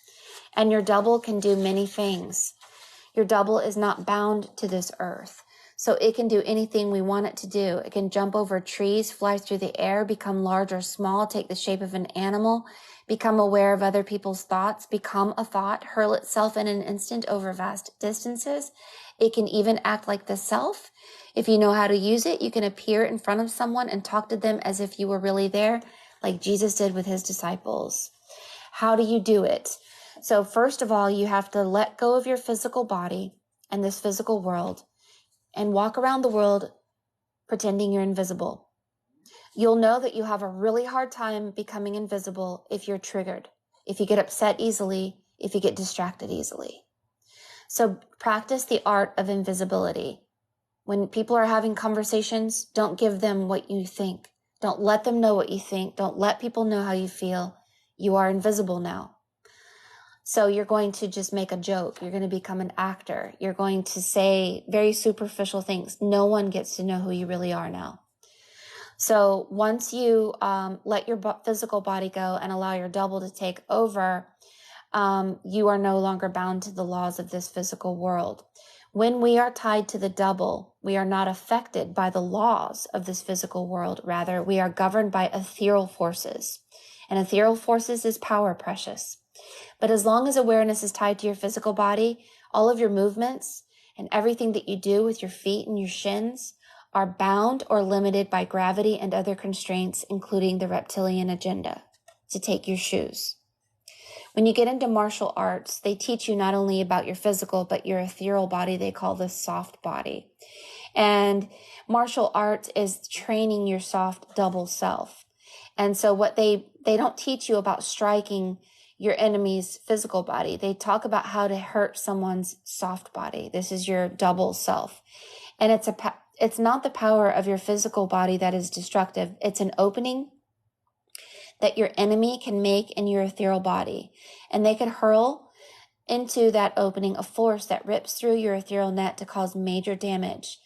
And your double can do many things. Your double is not bound to this earth. So it can do anything we want it to do. It can jump over trees, fly through the air, become large or small, take the shape of an animal, become aware of other people's thoughts, become a thought, hurl itself in an instant over vast distances. It can even act like the self. If you know how to use it, you can appear in front of someone and talk to them as if you were really there, like Jesus did with his disciples. How do you do it? So first of all, you have to let go of your physical body and this physical world and walk around the world pretending you're invisible. You'll know that you have a really hard time becoming invisible if you're triggered, if you get upset easily, if you get distracted easily. So practice the art of invisibility. When people are having conversations, don't give them what you think. Don't let them know what you think. Don't let people know how you feel. You are invisible now. So you're going to just make a joke. You're going to become an actor. You're going to say very superficial things. No one gets to know who you really are now. So once you let your physical body go and allow your double to take over, you are no longer bound to the laws of this physical world. When we are tied to the double, we are not affected by the laws of this physical world. Rather, we are governed by ethereal forces. And ethereal forces is power, precious. But as long as awareness is tied to your physical body, all of your movements and everything that you do with your feet and your shins are bound or limited by gravity and other constraints, including the reptilian agenda to take your shoes. When you get into martial arts, they teach you not only about your physical, but your ethereal body. They call this soft body. And martial arts is training your soft double self. And so what they don't teach you about striking your enemy's physical body. They talk about how to hurt someone's soft body. This is your double self. And it's not the power of your physical body that is destructive. It's an opening that your enemy can make in your ethereal body. And they can hurl into that opening a force that rips through your ethereal net to cause major damage.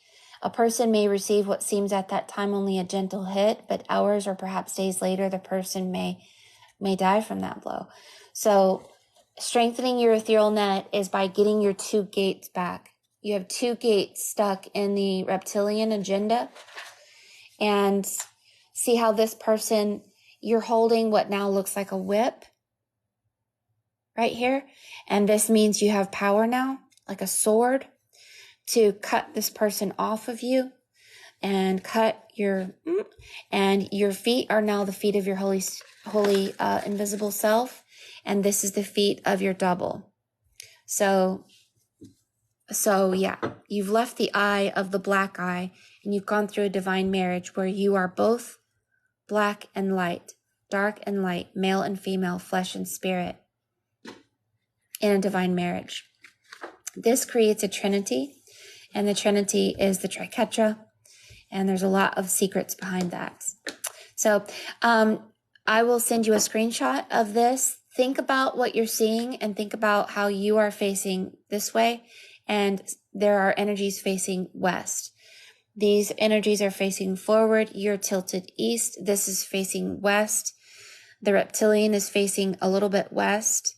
A person may receive what seems at that time only a gentle hit, but hours or perhaps days later, the person may die from that blow. So strengthening your ethereal net is by getting your two gates back. You have two gates stuck in the reptilian agenda. And see how this person, you're holding what now looks like a whip right here. And this means you have power now, like a sword, to cut this person off of you and and your feet are now the feet of your holy invisible self. And this is the feet of your double. So yeah, you've left the eye of the black eye and you've gone through a divine marriage where you are both black and light, dark and light, male and female, flesh and spirit in a divine marriage. This creates a trinity, and the trinity is the triquetra, and there's a lot of secrets behind that. So I will send you a screenshot of this. Think about what you're seeing and think about how you are facing this way, and there are energies facing west. These energies are facing forward. You're tilted east. This is facing west. The reptilian is facing a little bit west.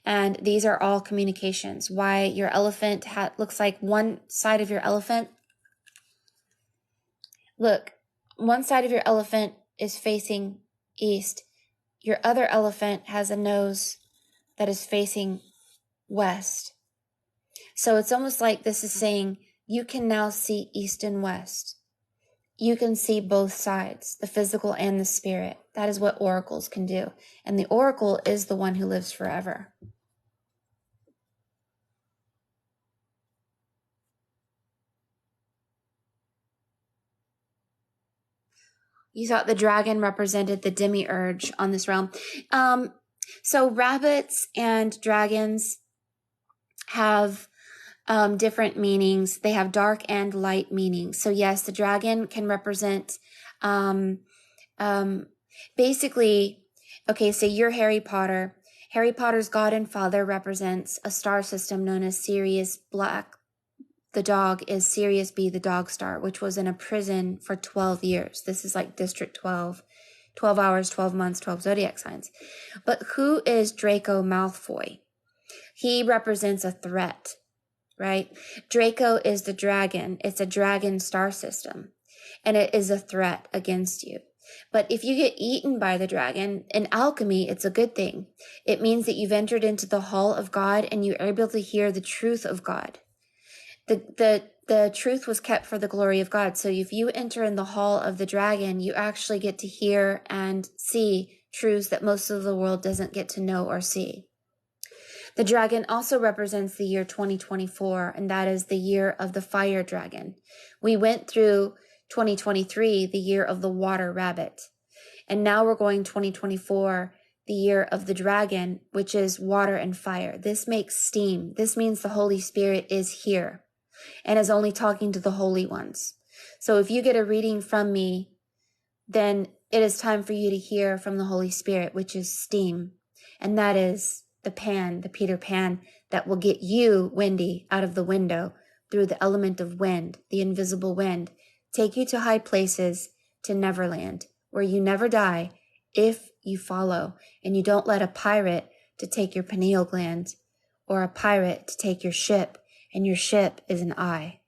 And these are all communications. Why your elephant looks like one side of your elephant. Look, one side of your elephant is facing east. Your other elephant has a nose that is facing west. So it's almost like this is saying you can now see east and west. You can see both sides, the physical and the spirit. That is what oracles can do. And the oracle is the one who lives forever. You thought the dragon represented the demiurge on this realm. So rabbits and dragons have different meanings. They have dark and light meanings. So yes, the dragon can represent basically, okay, so you're Harry Potter. Harry Potter's god and father represents a star system known as Sirius Black. The dog is Sirius B, the dog star, which was in a prison for 12 years. This is like District 12, 12 hours, 12 months, 12 zodiac signs. But who is Draco Malfoy? He represents a threat. right? Draco is the dragon. It's a dragon star system, and it is a threat against you. But if you get eaten by the dragon, in alchemy, it's a good thing. It means that you've entered into the hall of God and you're able to hear the truth of God. The truth was kept for the glory of God. So if you enter in the hall of the dragon, you actually get to hear and see truths that most of the world doesn't get to know or see. The dragon also represents the year 2024, and that is the year of the fire dragon. We went through 2023, the year of the water rabbit. And now we're going 2024, the year of the dragon, which is water and fire. This makes steam. This means the Holy Spirit is here and is only talking to the holy ones. So if you get a reading from me, then it is time for you to hear from the Holy Spirit, which is steam. And that is the Peter Pan that will get you, Wendy, out of the window through the element of wind, the invisible wind, take you to high places, to Neverland, where you never die if you follow and you don't let a pirate to take your pineal gland or a pirate to take your ship, and your ship is an eye.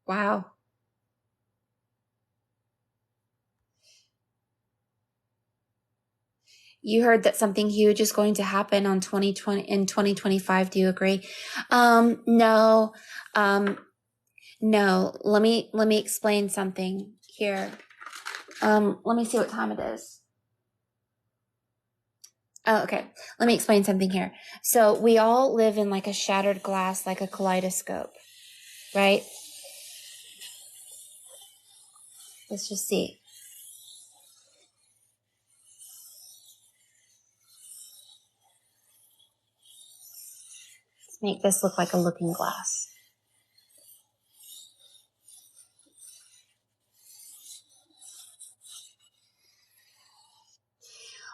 Wow. You heard that something huge is going to happen on 2020 in 2025. Do you agree? No. No. Let me explain something here. Let me see what time it is. Oh, okay. Let me explain something here. So we all live in like a shattered glass, like a kaleidoscope, right? Let's just see. Let's make this look like a looking glass.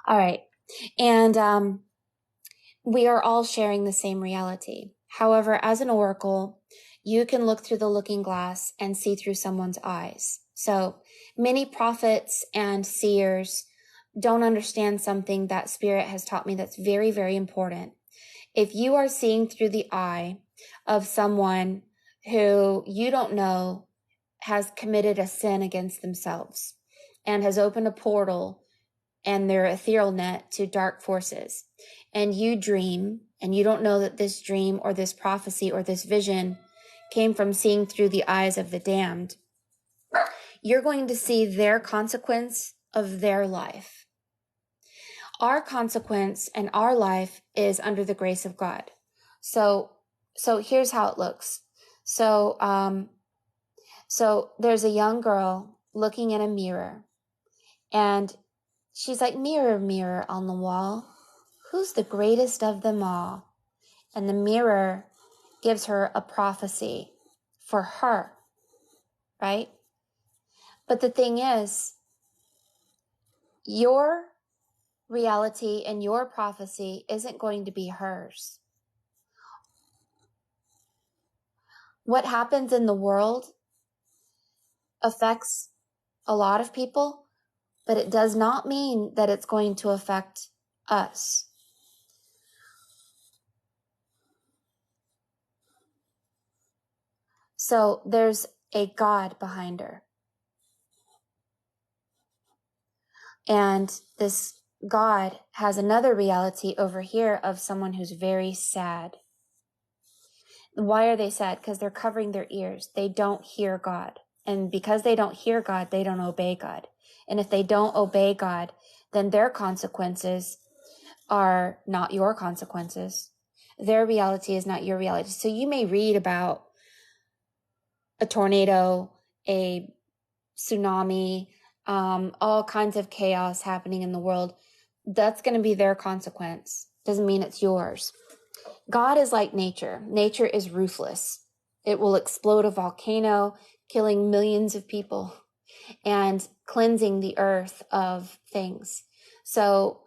All right. And we are all sharing the same reality. However, as an oracle, you can look through the looking glass and see through someone's eyes. So many prophets and seers don't understand something that Spirit has taught me that's very, very important. If you are seeing through the eye of someone who you don't know has committed a sin against themselves and has opened a portal and their ethereal net to dark forces, and you dream and you don't know that this dream or this prophecy or this vision came from seeing through the eyes of the damned, you're going to see their consequence of their life. Our consequence and our life is under the grace of God. So here's how it looks. So there's a young girl looking in a mirror, and she's like, mirror, mirror on the wall, who's the greatest of them all? And the mirror gives her a prophecy for her, right? But the thing is, your reality and your prophecy isn't going to be hers. What happens in the world affects a lot of people, but it does not mean that it's going to affect us. So there's a God behind her. And this God has another reality over here of someone who's very sad. Why are they sad? Because they're covering their ears. They don't hear God. And because they don't hear God, they don't obey God. And if they don't obey God, then their consequences are not your consequences. Their reality is not your reality. So you may read about a tornado, a tsunami, all kinds of chaos happening in the world. That's going to be their consequence. Doesn't mean it's yours. God is like nature. Nature is ruthless. It will explode a volcano, killing millions of people and cleansing the earth of things. So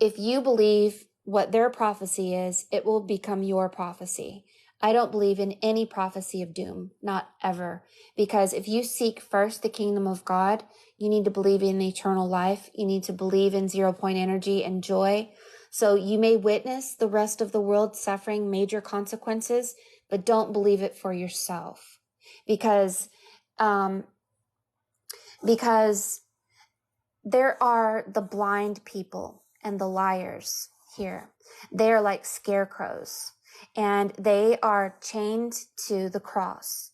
if you believe what their prophecy is, it will become your prophecy. I don't believe in any prophecy of doom, not ever. Because if you seek first the kingdom of God, you need to believe in eternal life. You need to believe in 0 point energy and joy. So you may witness the rest of the world suffering major consequences, but don't believe it for yourself. Because there are the blind people and the liars here. They are like scarecrows, and they are chained to the cross.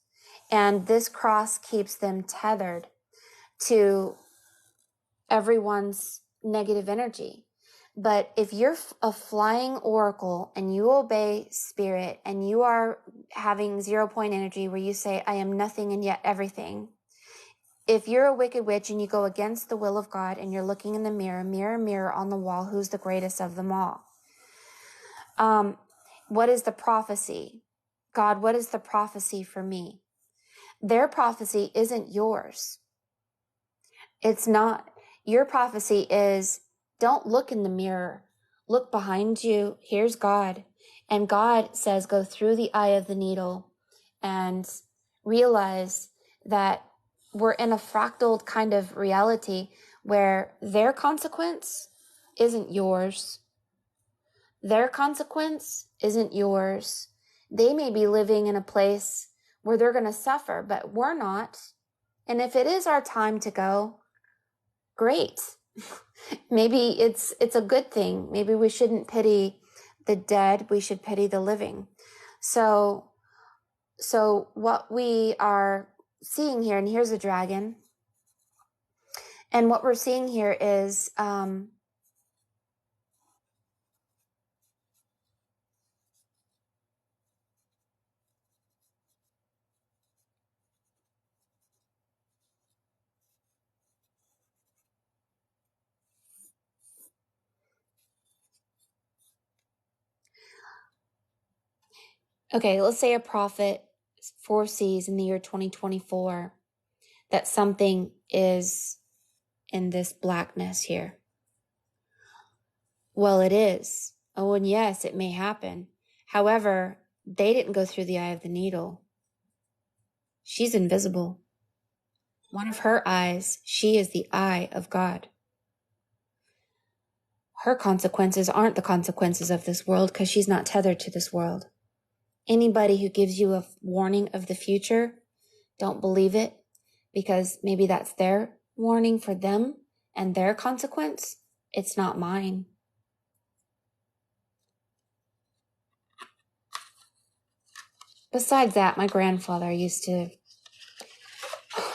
And this cross keeps them tethered to everyone's negative energy. But if you're a flying oracle and you obey spirit and you are having 0 point energy where you say, I am nothing and yet everything. If you're a wicked witch and you go against the will of God and you're looking in the mirror, mirror, mirror on the wall, who's the greatest of them all? What is the prophecy? God, what is the prophecy for me? Their prophecy isn't yours. It's not. Your prophecy is, don't look in the mirror. Look behind you. Here's God. And God says, go through the eye of the needle and realize that we're in a fractal kind of reality where their consequence isn't yours. Their consequence isn't yours. They may be living in a place where they're going to suffer, but we're not. And if it is our time to go, great. Maybe it's a good thing. Maybe we shouldn't pity the dead. We should pity the living. So what we are seeing here, and here's a dragon. And what we're seeing here is, okay, let's say a prophet foresees in the year 2024 that something is in this blackness here. Well, it is. Oh, and yes, it may happen. However, they didn't go through the eye of the needle. She's invisible. One of her eyes, she is the eye of God. Her consequences aren't the consequences of this world because she's not tethered to this world. Anybody who gives you a warning of the future, don't believe it, because maybe that's their warning for them and their consequence. It's not mine. Besides that, my grandfather used to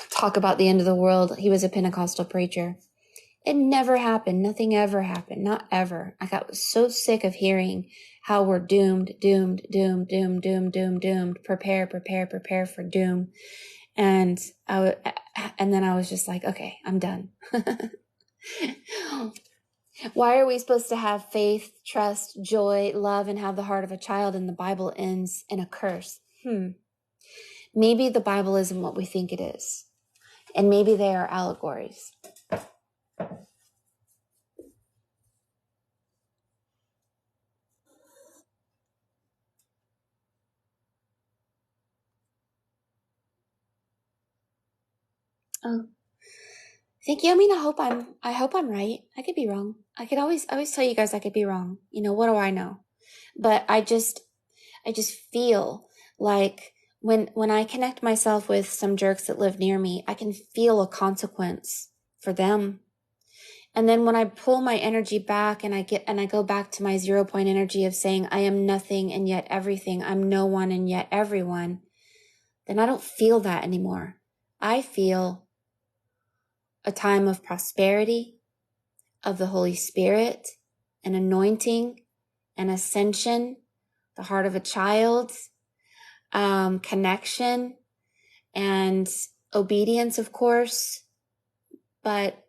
talk about the end of the world. He was a Pentecostal preacher. It never happened. Nothing ever happened. Not ever. I got so sick of hearing how we're doomed, doomed, doomed, doomed, doomed, doomed, doomed. Prepare, prepare, prepare for doom. And then I was just like, okay, I'm done. Why are we supposed to have faith, trust, joy, love, and have the heart of a child, and the Bible ends in a curse? Maybe the Bible isn't what we think it is. And maybe they are allegories. Oh, thank you. I mean, I hope I'm right. I could be wrong. I could always tell you guys I could be wrong. You know, what do I know? But I just feel like when I connect myself with some jerks that live near me, I can feel a consequence for them. And then when I pull my energy back and I go back to my 0 point energy of saying, I am nothing and yet everything. I'm no one and yet everyone. Then I don't feel that anymore. I feel a time of prosperity, of the Holy Spirit, an anointing, an ascension, the heart of a child, connection, and obedience, of course. But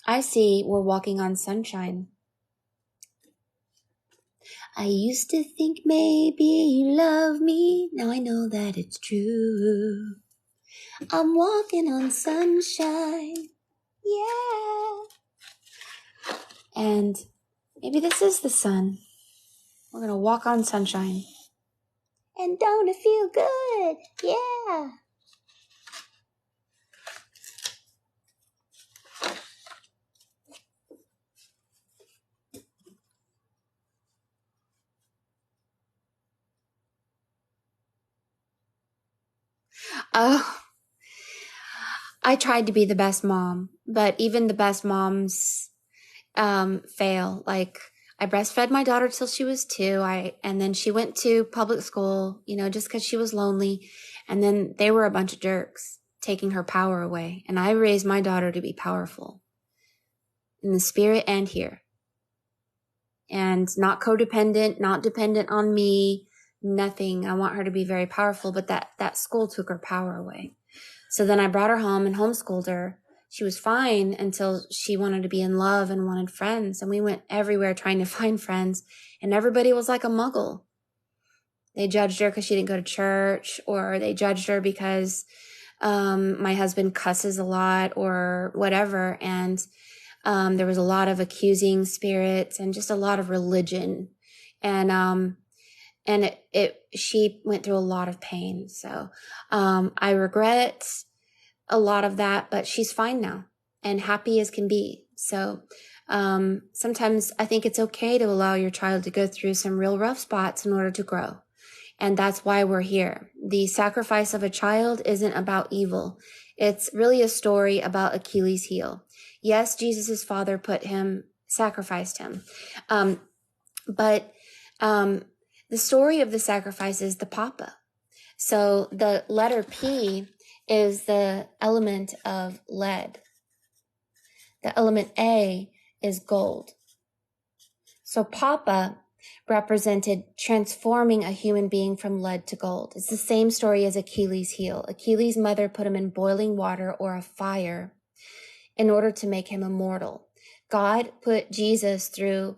I see we're walking on sunshine. I used to think maybe you love me. Now I know that it's true. I'm walking on sunshine. Yeah. And maybe this is the sun. We're going to walk on sunshine. And don't it feel good? Yeah. Oh, I tried to be the best mom, but even the best moms fail. Like, I breastfed my daughter till she was 2. And then she went to public school, just because she was lonely. And then they were a bunch of jerks taking her power away. And I raised my daughter to be powerful in the spirit and here. And not codependent, not dependent on me, nothing. I want her to be very powerful, but that school took her power away. So then I brought her home and homeschooled her. She was fine until she wanted to be in love and wanted friends. And we went everywhere trying to find friends. And everybody was like a muggle. They judged her because she didn't go to church, or they judged her because my husband cusses a lot or whatever. And there was a lot of accusing spirits and just a lot of religion. And she went through a lot of pain. So I regret a lot of that, but she's fine now and happy as can be. So sometimes I think it's okay to allow your child to go through some real rough spots in order to grow. And that's why we're here. The sacrifice of a child isn't about evil. It's really a story about Achilles' heel. Yes, Jesus' father sacrificed him. But the story of the sacrifice is the papa. So the letter P is the element of lead. The element A is gold. So papa represented transforming a human being from lead to gold. It's the same story as Achilles' heel. Achilles' mother put him in boiling water or a fire in order to make him immortal. God put Jesus through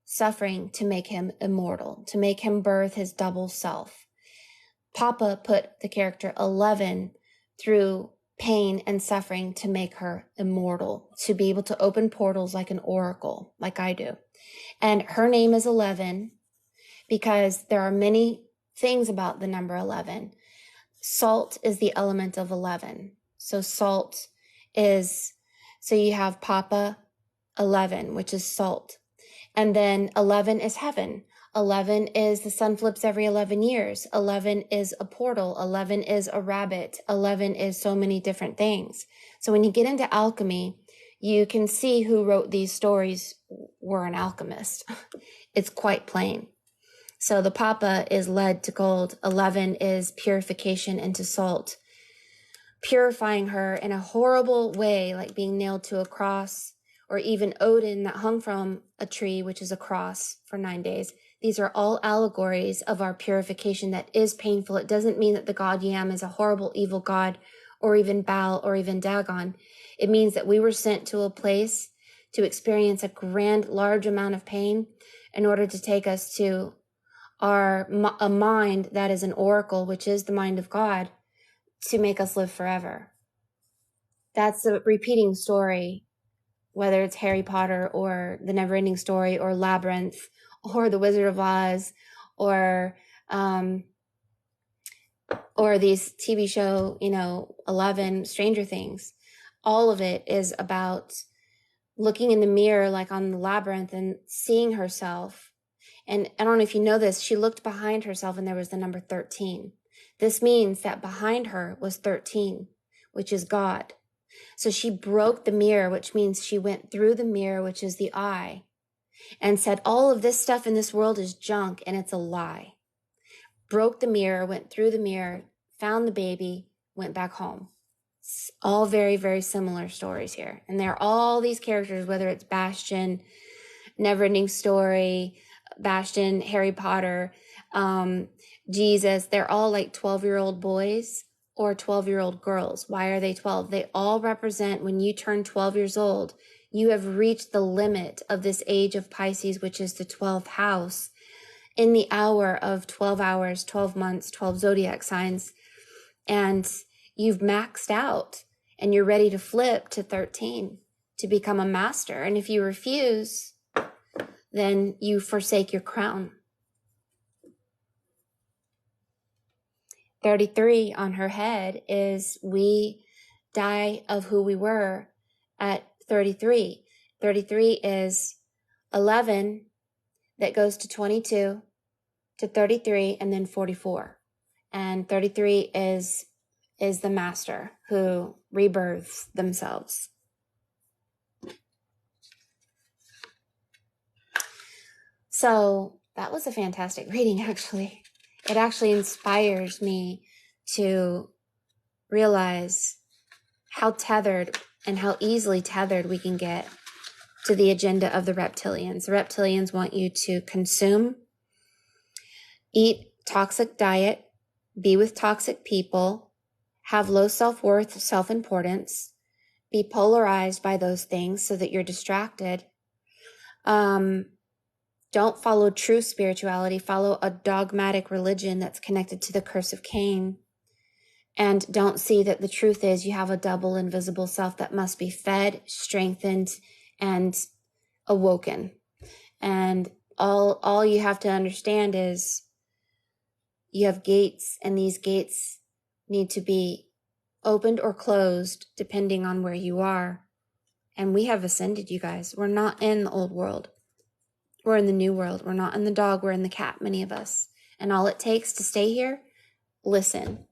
suffering to make him immortal, to make him birth his double self. Papa put the character 11 through pain and suffering to make her immortal, to be able to open portals like an oracle, like I do. And her name is 11 because there are many things about the number 11. Salt is the element of 11. So you have Papa 11, which is salt. And then 11 is heaven. 11 is the sun flips every 11 years. 11 is a portal. 11 is a rabbit. 11 is so many different things. So when you get into alchemy, you can see who wrote these stories were an alchemist. It's quite plain. So the papa is lead to gold. 11 is purification into salt, purifying her in a horrible way, like being nailed to a cross, or even Odin that hung from a tree, which is a cross, for 9 days. These are all allegories of our purification that is painful. It doesn't mean that the god Yam is a horrible, evil god, or even Baal, or even Dagon. It means that we were sent to a place to experience a grand, large amount of pain in order to take us to a mind that is an oracle, which is the mind of God, to make us live forever. That's a repeating story, whether it's Harry Potter or The Neverending Story or Labyrinth or The Wizard of Oz or these TV show, 11, Stranger Things. All of it is about looking in the mirror, like on the labyrinth, and seeing herself. And I don't know if you know this, she looked behind herself and there was the number 13. This means that behind her was 13, which is God. So she broke the mirror, which means she went through the mirror, which is the eye, and said, all of this stuff in this world is junk and it's a lie. Broke the mirror, went through the mirror, found the baby, went back home. It's all very, very similar stories here. And there are all these characters, whether it's Bastion, Neverending Story, Bastion, Harry Potter, Jesus, they're all like 12-year-old boys or 12-year-old girls. Why are they 12? They all represent, when you turn 12 years old, you have reached the limit of this age of Pisces, which is the 12th house, in the hour of 12 hours, 12 months, 12 zodiac signs. And you've maxed out and you're ready to flip to 13 to become a master. And if you refuse, then you forsake your crown. 33 on her head is we die of who we were at 33. 33 is 11 that goes to 22 to 33 and then 44. And 33 is the master who rebirths themselves. So that was a fantastic reading, actually. It actually inspires me to realize how tethered and how easily tethered we can get to the agenda of the reptilians. The reptilians want you to consume, eat toxic diet, be with toxic people, have low self-worth, self-importance, be polarized by those things so that you're distracted. Don't follow true spirituality. Follow a dogmatic religion that's connected to the curse of Cain. And don't see that the truth is you have a double invisible self that must be fed, strengthened, and awoken. And all you have to understand is you have gates, and these gates need to be opened or closed depending on where you are. And we have ascended, you guys. We're not in the old world. We're in the new world. We're not in the dog. We're in the cat, many of us. And all it takes to stay here, listen.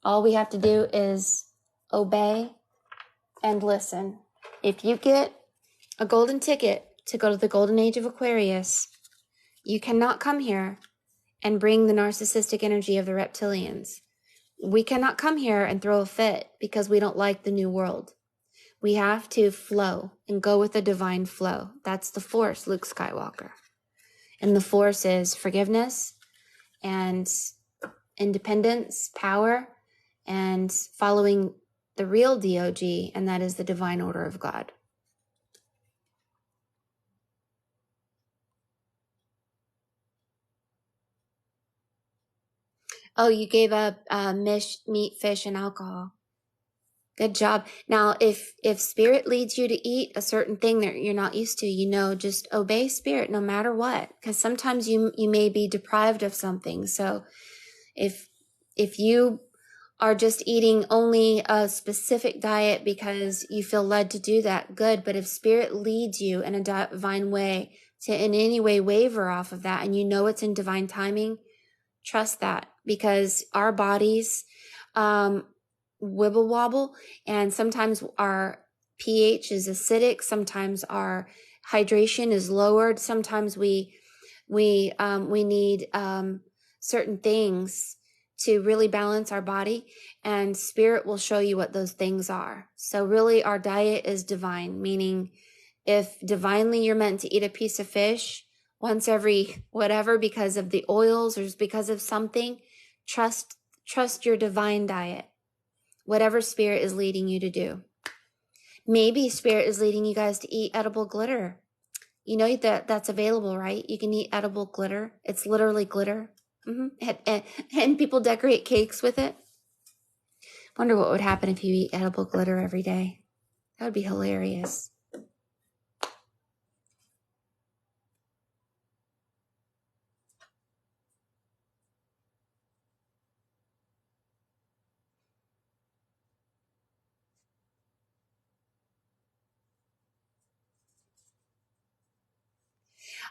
All we have to do is obey and listen. If you get a golden ticket to go to the golden age of Aquarius, you cannot come here and bring the narcissistic energy of the reptilians. We cannot come here and throw a fit because we don't like the new world. We have to flow and go with the divine flow. That's the force, Luke Skywalker. And the force is forgiveness and independence, power, and following the real DOG, and that is the divine order of God. Oh, you gave up meat, fish, and alcohol. Good job. Now, if spirit leads you to eat a certain thing that you're not used to, just obey spirit no matter what. Because sometimes you may be deprived of something. So if you are just eating only a specific diet because you feel led to do that, good. But if spirit leads you in a divine way to in any way waver off of that, and it's in divine timing, trust that, because our bodies wibble wobble, and sometimes our pH is acidic, sometimes our hydration is lowered, sometimes we need certain things to really balance our body, and spirit will show you what those things are. So really our diet is divine, meaning if divinely you're meant to eat a piece of fish once every whatever because of the oils or because of something, trust your divine diet, whatever spirit is leading you to do. Maybe spirit is leading you guys to eat edible glitter. You know that's available, right? You can eat edible glitter. It's literally glitter. And people decorate cakes with it. Wonder what would happen if you eat edible glitter every day. That would be hilarious.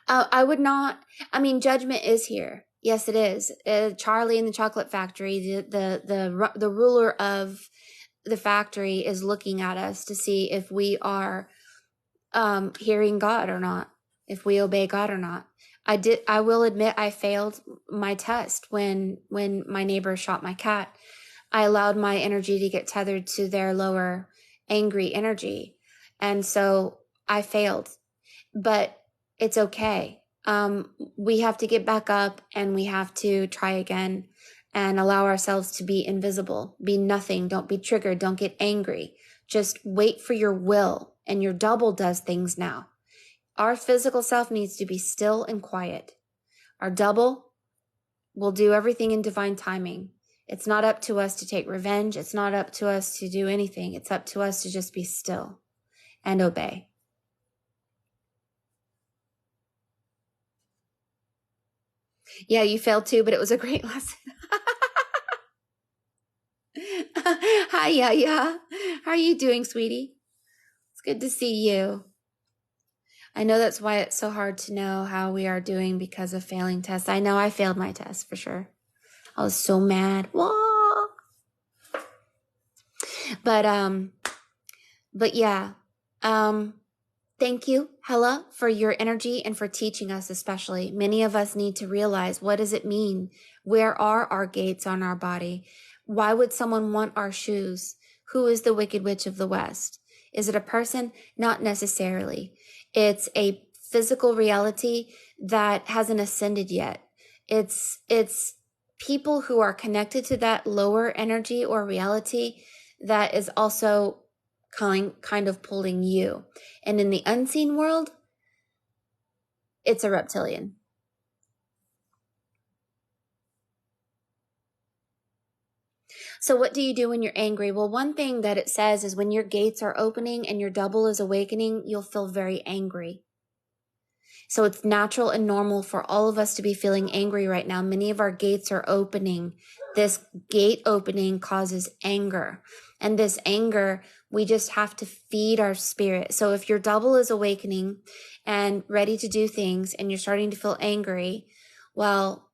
I would not. I mean, judgment is here. Yes, it is. Charlie in the Chocolate Factory, the ruler of the factory, is looking at us to see if we are hearing God or not, if we obey God or not. I will admit I failed my test when my neighbor shot my cat. I allowed my energy to get tethered to their lower angry energy. And so I failed, but it's okay. We have to get back up and we have to try again and allow ourselves to be invisible, be nothing. Don't be triggered. Don't get angry. Just wait for your will, and your double does things now. Our physical self needs to be still and quiet. Our double will do everything in divine timing. It's not up to us to take revenge. It's not up to us to do anything. It's up to us to just be still and obey. Yeah, you failed too, but it was a great lesson. Hi, Yaya. How are you doing, sweetie? It's good to see you. I know that's why it's so hard to know how we are doing because of failing tests. I know I failed my test for sure. I was so mad. Whoa. But yeah. Thank you, Hella, for your energy and for teaching us especially. Many of us need to realize, what does it mean? Where are our gates on our body? Why would someone want our shoes? Who is the Wicked Witch of the West? Is it a person? Not necessarily. It's a physical reality that hasn't ascended yet. It's people who are connected to that lower energy or reality that is also kind of pulling you. And in the unseen world, it's a reptilian. So what do you do when you're angry? Well, one thing that it says is when your gates are opening and your double is awakening, you'll feel very angry. So it's natural and normal for all of us to be feeling angry right now. Many of our gates are opening. This gate opening causes anger. And this anger, we just have to feed our spirit. So if your double is awakening and ready to do things and you're starting to feel angry, well,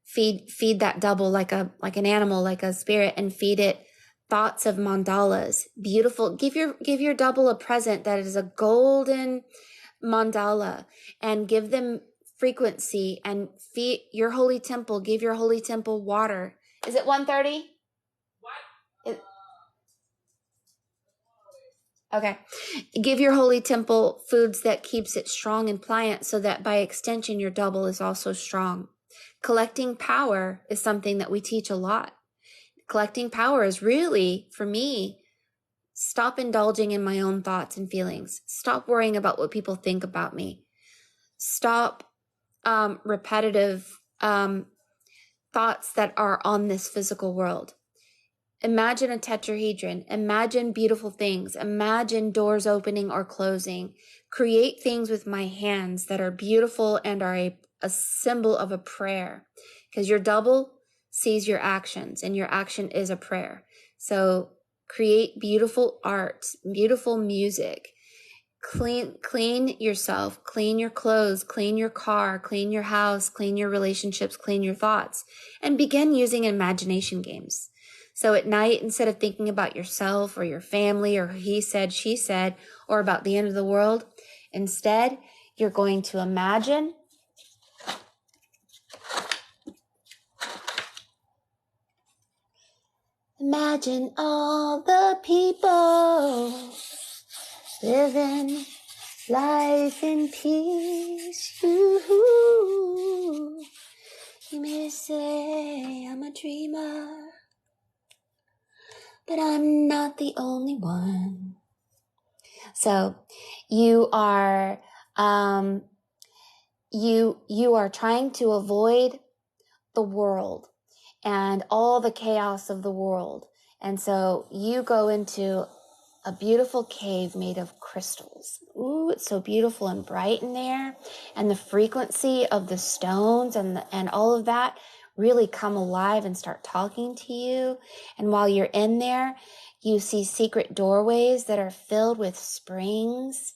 feed that double like an animal, like a spirit, and feed it thoughts of mandalas. Beautiful. Give your double a present that is a golden mandala, and give them frequency, and feed your holy temple. Give your holy temple water. Is it 1:30? What? Okay. Give your holy temple foods that keeps it strong and pliant, so that by extension your double is also strong. Collecting power is something that we teach a lot. Collecting power is really, for me, stop indulging in my own thoughts and feelings. Stop worrying about what people think about me. Stop repetitive thoughts that are on this physical world. Imagine a tetrahedron. Imagine beautiful things. Imagine doors opening or closing. Create things with my hands that are beautiful and are a symbol of a prayer. Because your double sees your actions, and your action is a prayer. So create beautiful art, beautiful music. Clean yourself, clean your clothes, clean your car, clean your house, clean your relationships, clean your thoughts, and begin using imagination games. So at night, instead of thinking about yourself or your family or he said, she said, or about the end of the world, instead, you're going to imagine all the people living life in peace. You may say I'm a dreamer, but I'm not the only one. So you are, you are trying to avoid the world and all the chaos of the world. And so you go into a beautiful cave made of crystals. Ooh, it's so beautiful and bright in there. And the frequency of the stones and all of that really come alive and start talking to you. And while you're in there, you see secret doorways that are filled with springs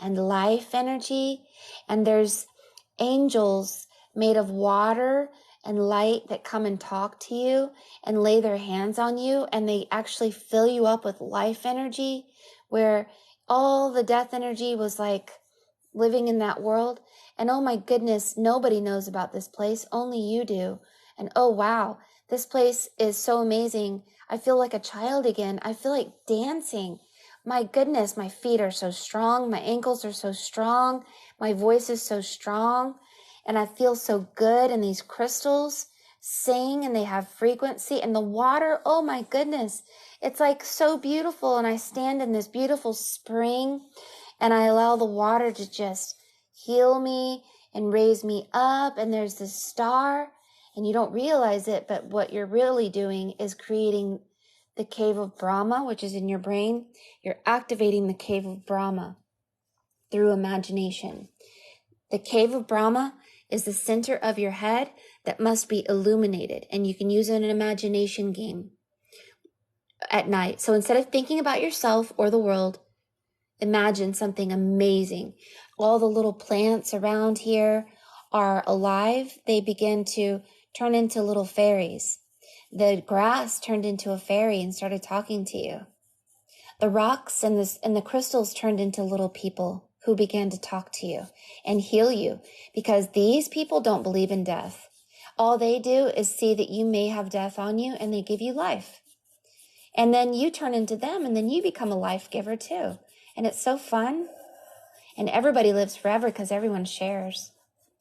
and life energy. And there's angels made of water and light that come and talk to you and lay their hands on you, and they actually fill you up with life energy, where all the death energy was like living in that world. And oh my goodness, nobody knows about this place. Only you do. And oh wow, this place is so amazing. I feel like a child again. I feel like dancing. My goodness, my feet are so strong. My ankles are so strong. My voice is so strong. And I feel so good. And these crystals sing and they have frequency. And the water, oh my goodness, it's like so beautiful. And I stand in this beautiful spring and I allow the water to just heal me and raise me up. And there's this star and you don't realize it, but what you're really doing is creating the cave of Brahma, which is in your brain. You're activating the cave of Brahma through imagination. The cave of Brahma is the center of your head that must be illuminated, and you can use an imagination game at night. So instead of thinking about yourself or the world, imagine something amazing. All the little plants around here are alive. They begin to turn into little fairies. The grass turned into a fairy and started talking to you. The rocks and the crystals turned into little people who began to talk to you and heal you, because these people don't believe in death. All they do is see that you may have death on you, and they give you life. And then you turn into them, and then you become a life giver too. And it's so fun. And everybody lives forever because everyone shares.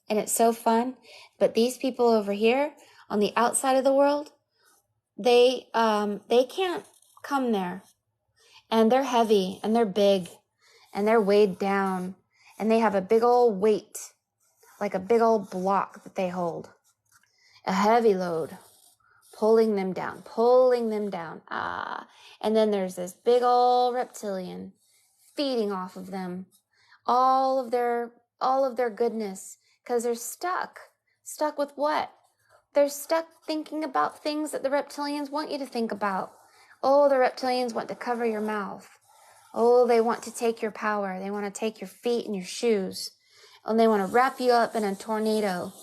And it's so fun. But these people over here on the outside of the world, they can't come there. And they're heavy and they're big and they're weighed down, and they have a big old weight, like a big old block that they hold, a heavy load, pulling them down. And then there's this big old reptilian feeding off of them, all of their goodness, because they're stuck with what? They're stuck thinking about things that the reptilians want you to think about. Oh, the reptilians want to cover your mouth. Oh, they want to take your power. They want to take your feet and your shoes. And they want to wrap you up in a tornado.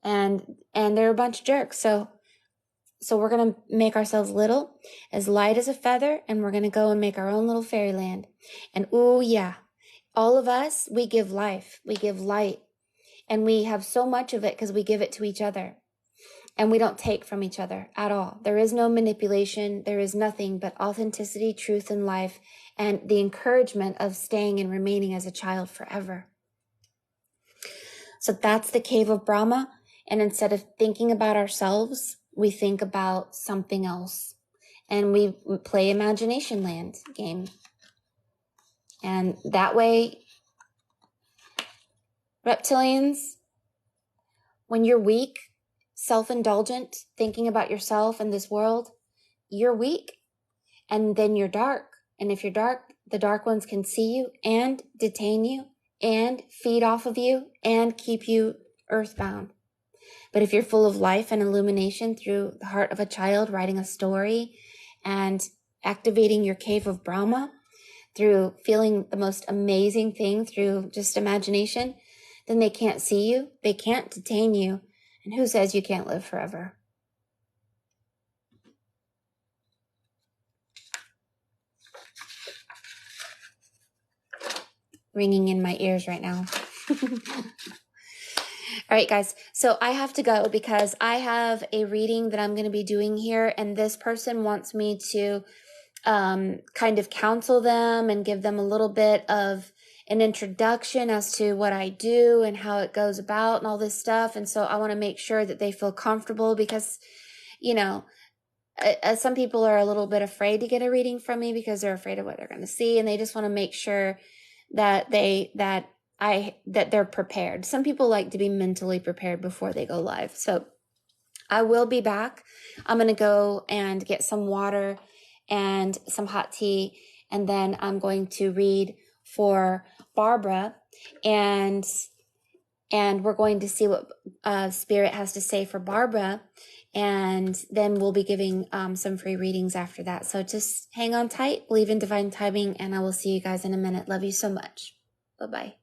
And they're a bunch of jerks. So we're going to make ourselves little, as light as a feather, and we're going to go and make our own little fairyland. And ooh, yeah, all of us, we give life. We give light. And we have so much of it because we give it to each other. And we don't take from each other at all. There is no manipulation. There is nothing but authenticity, truth, and life, and the encouragement of staying and remaining as a child forever. So that's the cave of Brahma. And instead of thinking about ourselves, we think about something else. And we play Imagination Land game. And that way, reptilians, when you're weak, self-indulgent, thinking about yourself and this world, you're weak. And then you're dark. And if you're dark, the dark ones can see you and detain you and feed off of you and keep you earthbound. But if you're full of life and illumination through the heart of a child, writing a story and activating your cave of Brahma through feeling the most amazing thing through just imagination, then they can't see you. They can't detain you. And who says you can't live forever? Ringing in my ears right now. All right, guys. So I have to go because I have a reading that I'm going to be doing here. And this person wants me to kind of counsel them and give them a little bit of an introduction as to what I do and how it goes about and all this stuff. And so I want to make sure that they feel comfortable because, you know, some people are a little bit afraid to get a reading from me because they're afraid of what they're going to see. And they just want to make sure that they're prepared. Some people like to be mentally prepared before they go live. So I will be back. I'm going to go and get some water and some hot tea. And then I'm going to read for Barbara, and we're going to see what Spirit has to say for Barbara. And then we'll be giving some free readings after that. So just hang on tight, believe in divine timing, and I will see you guys in a minute. Love you so much. Bye-bye.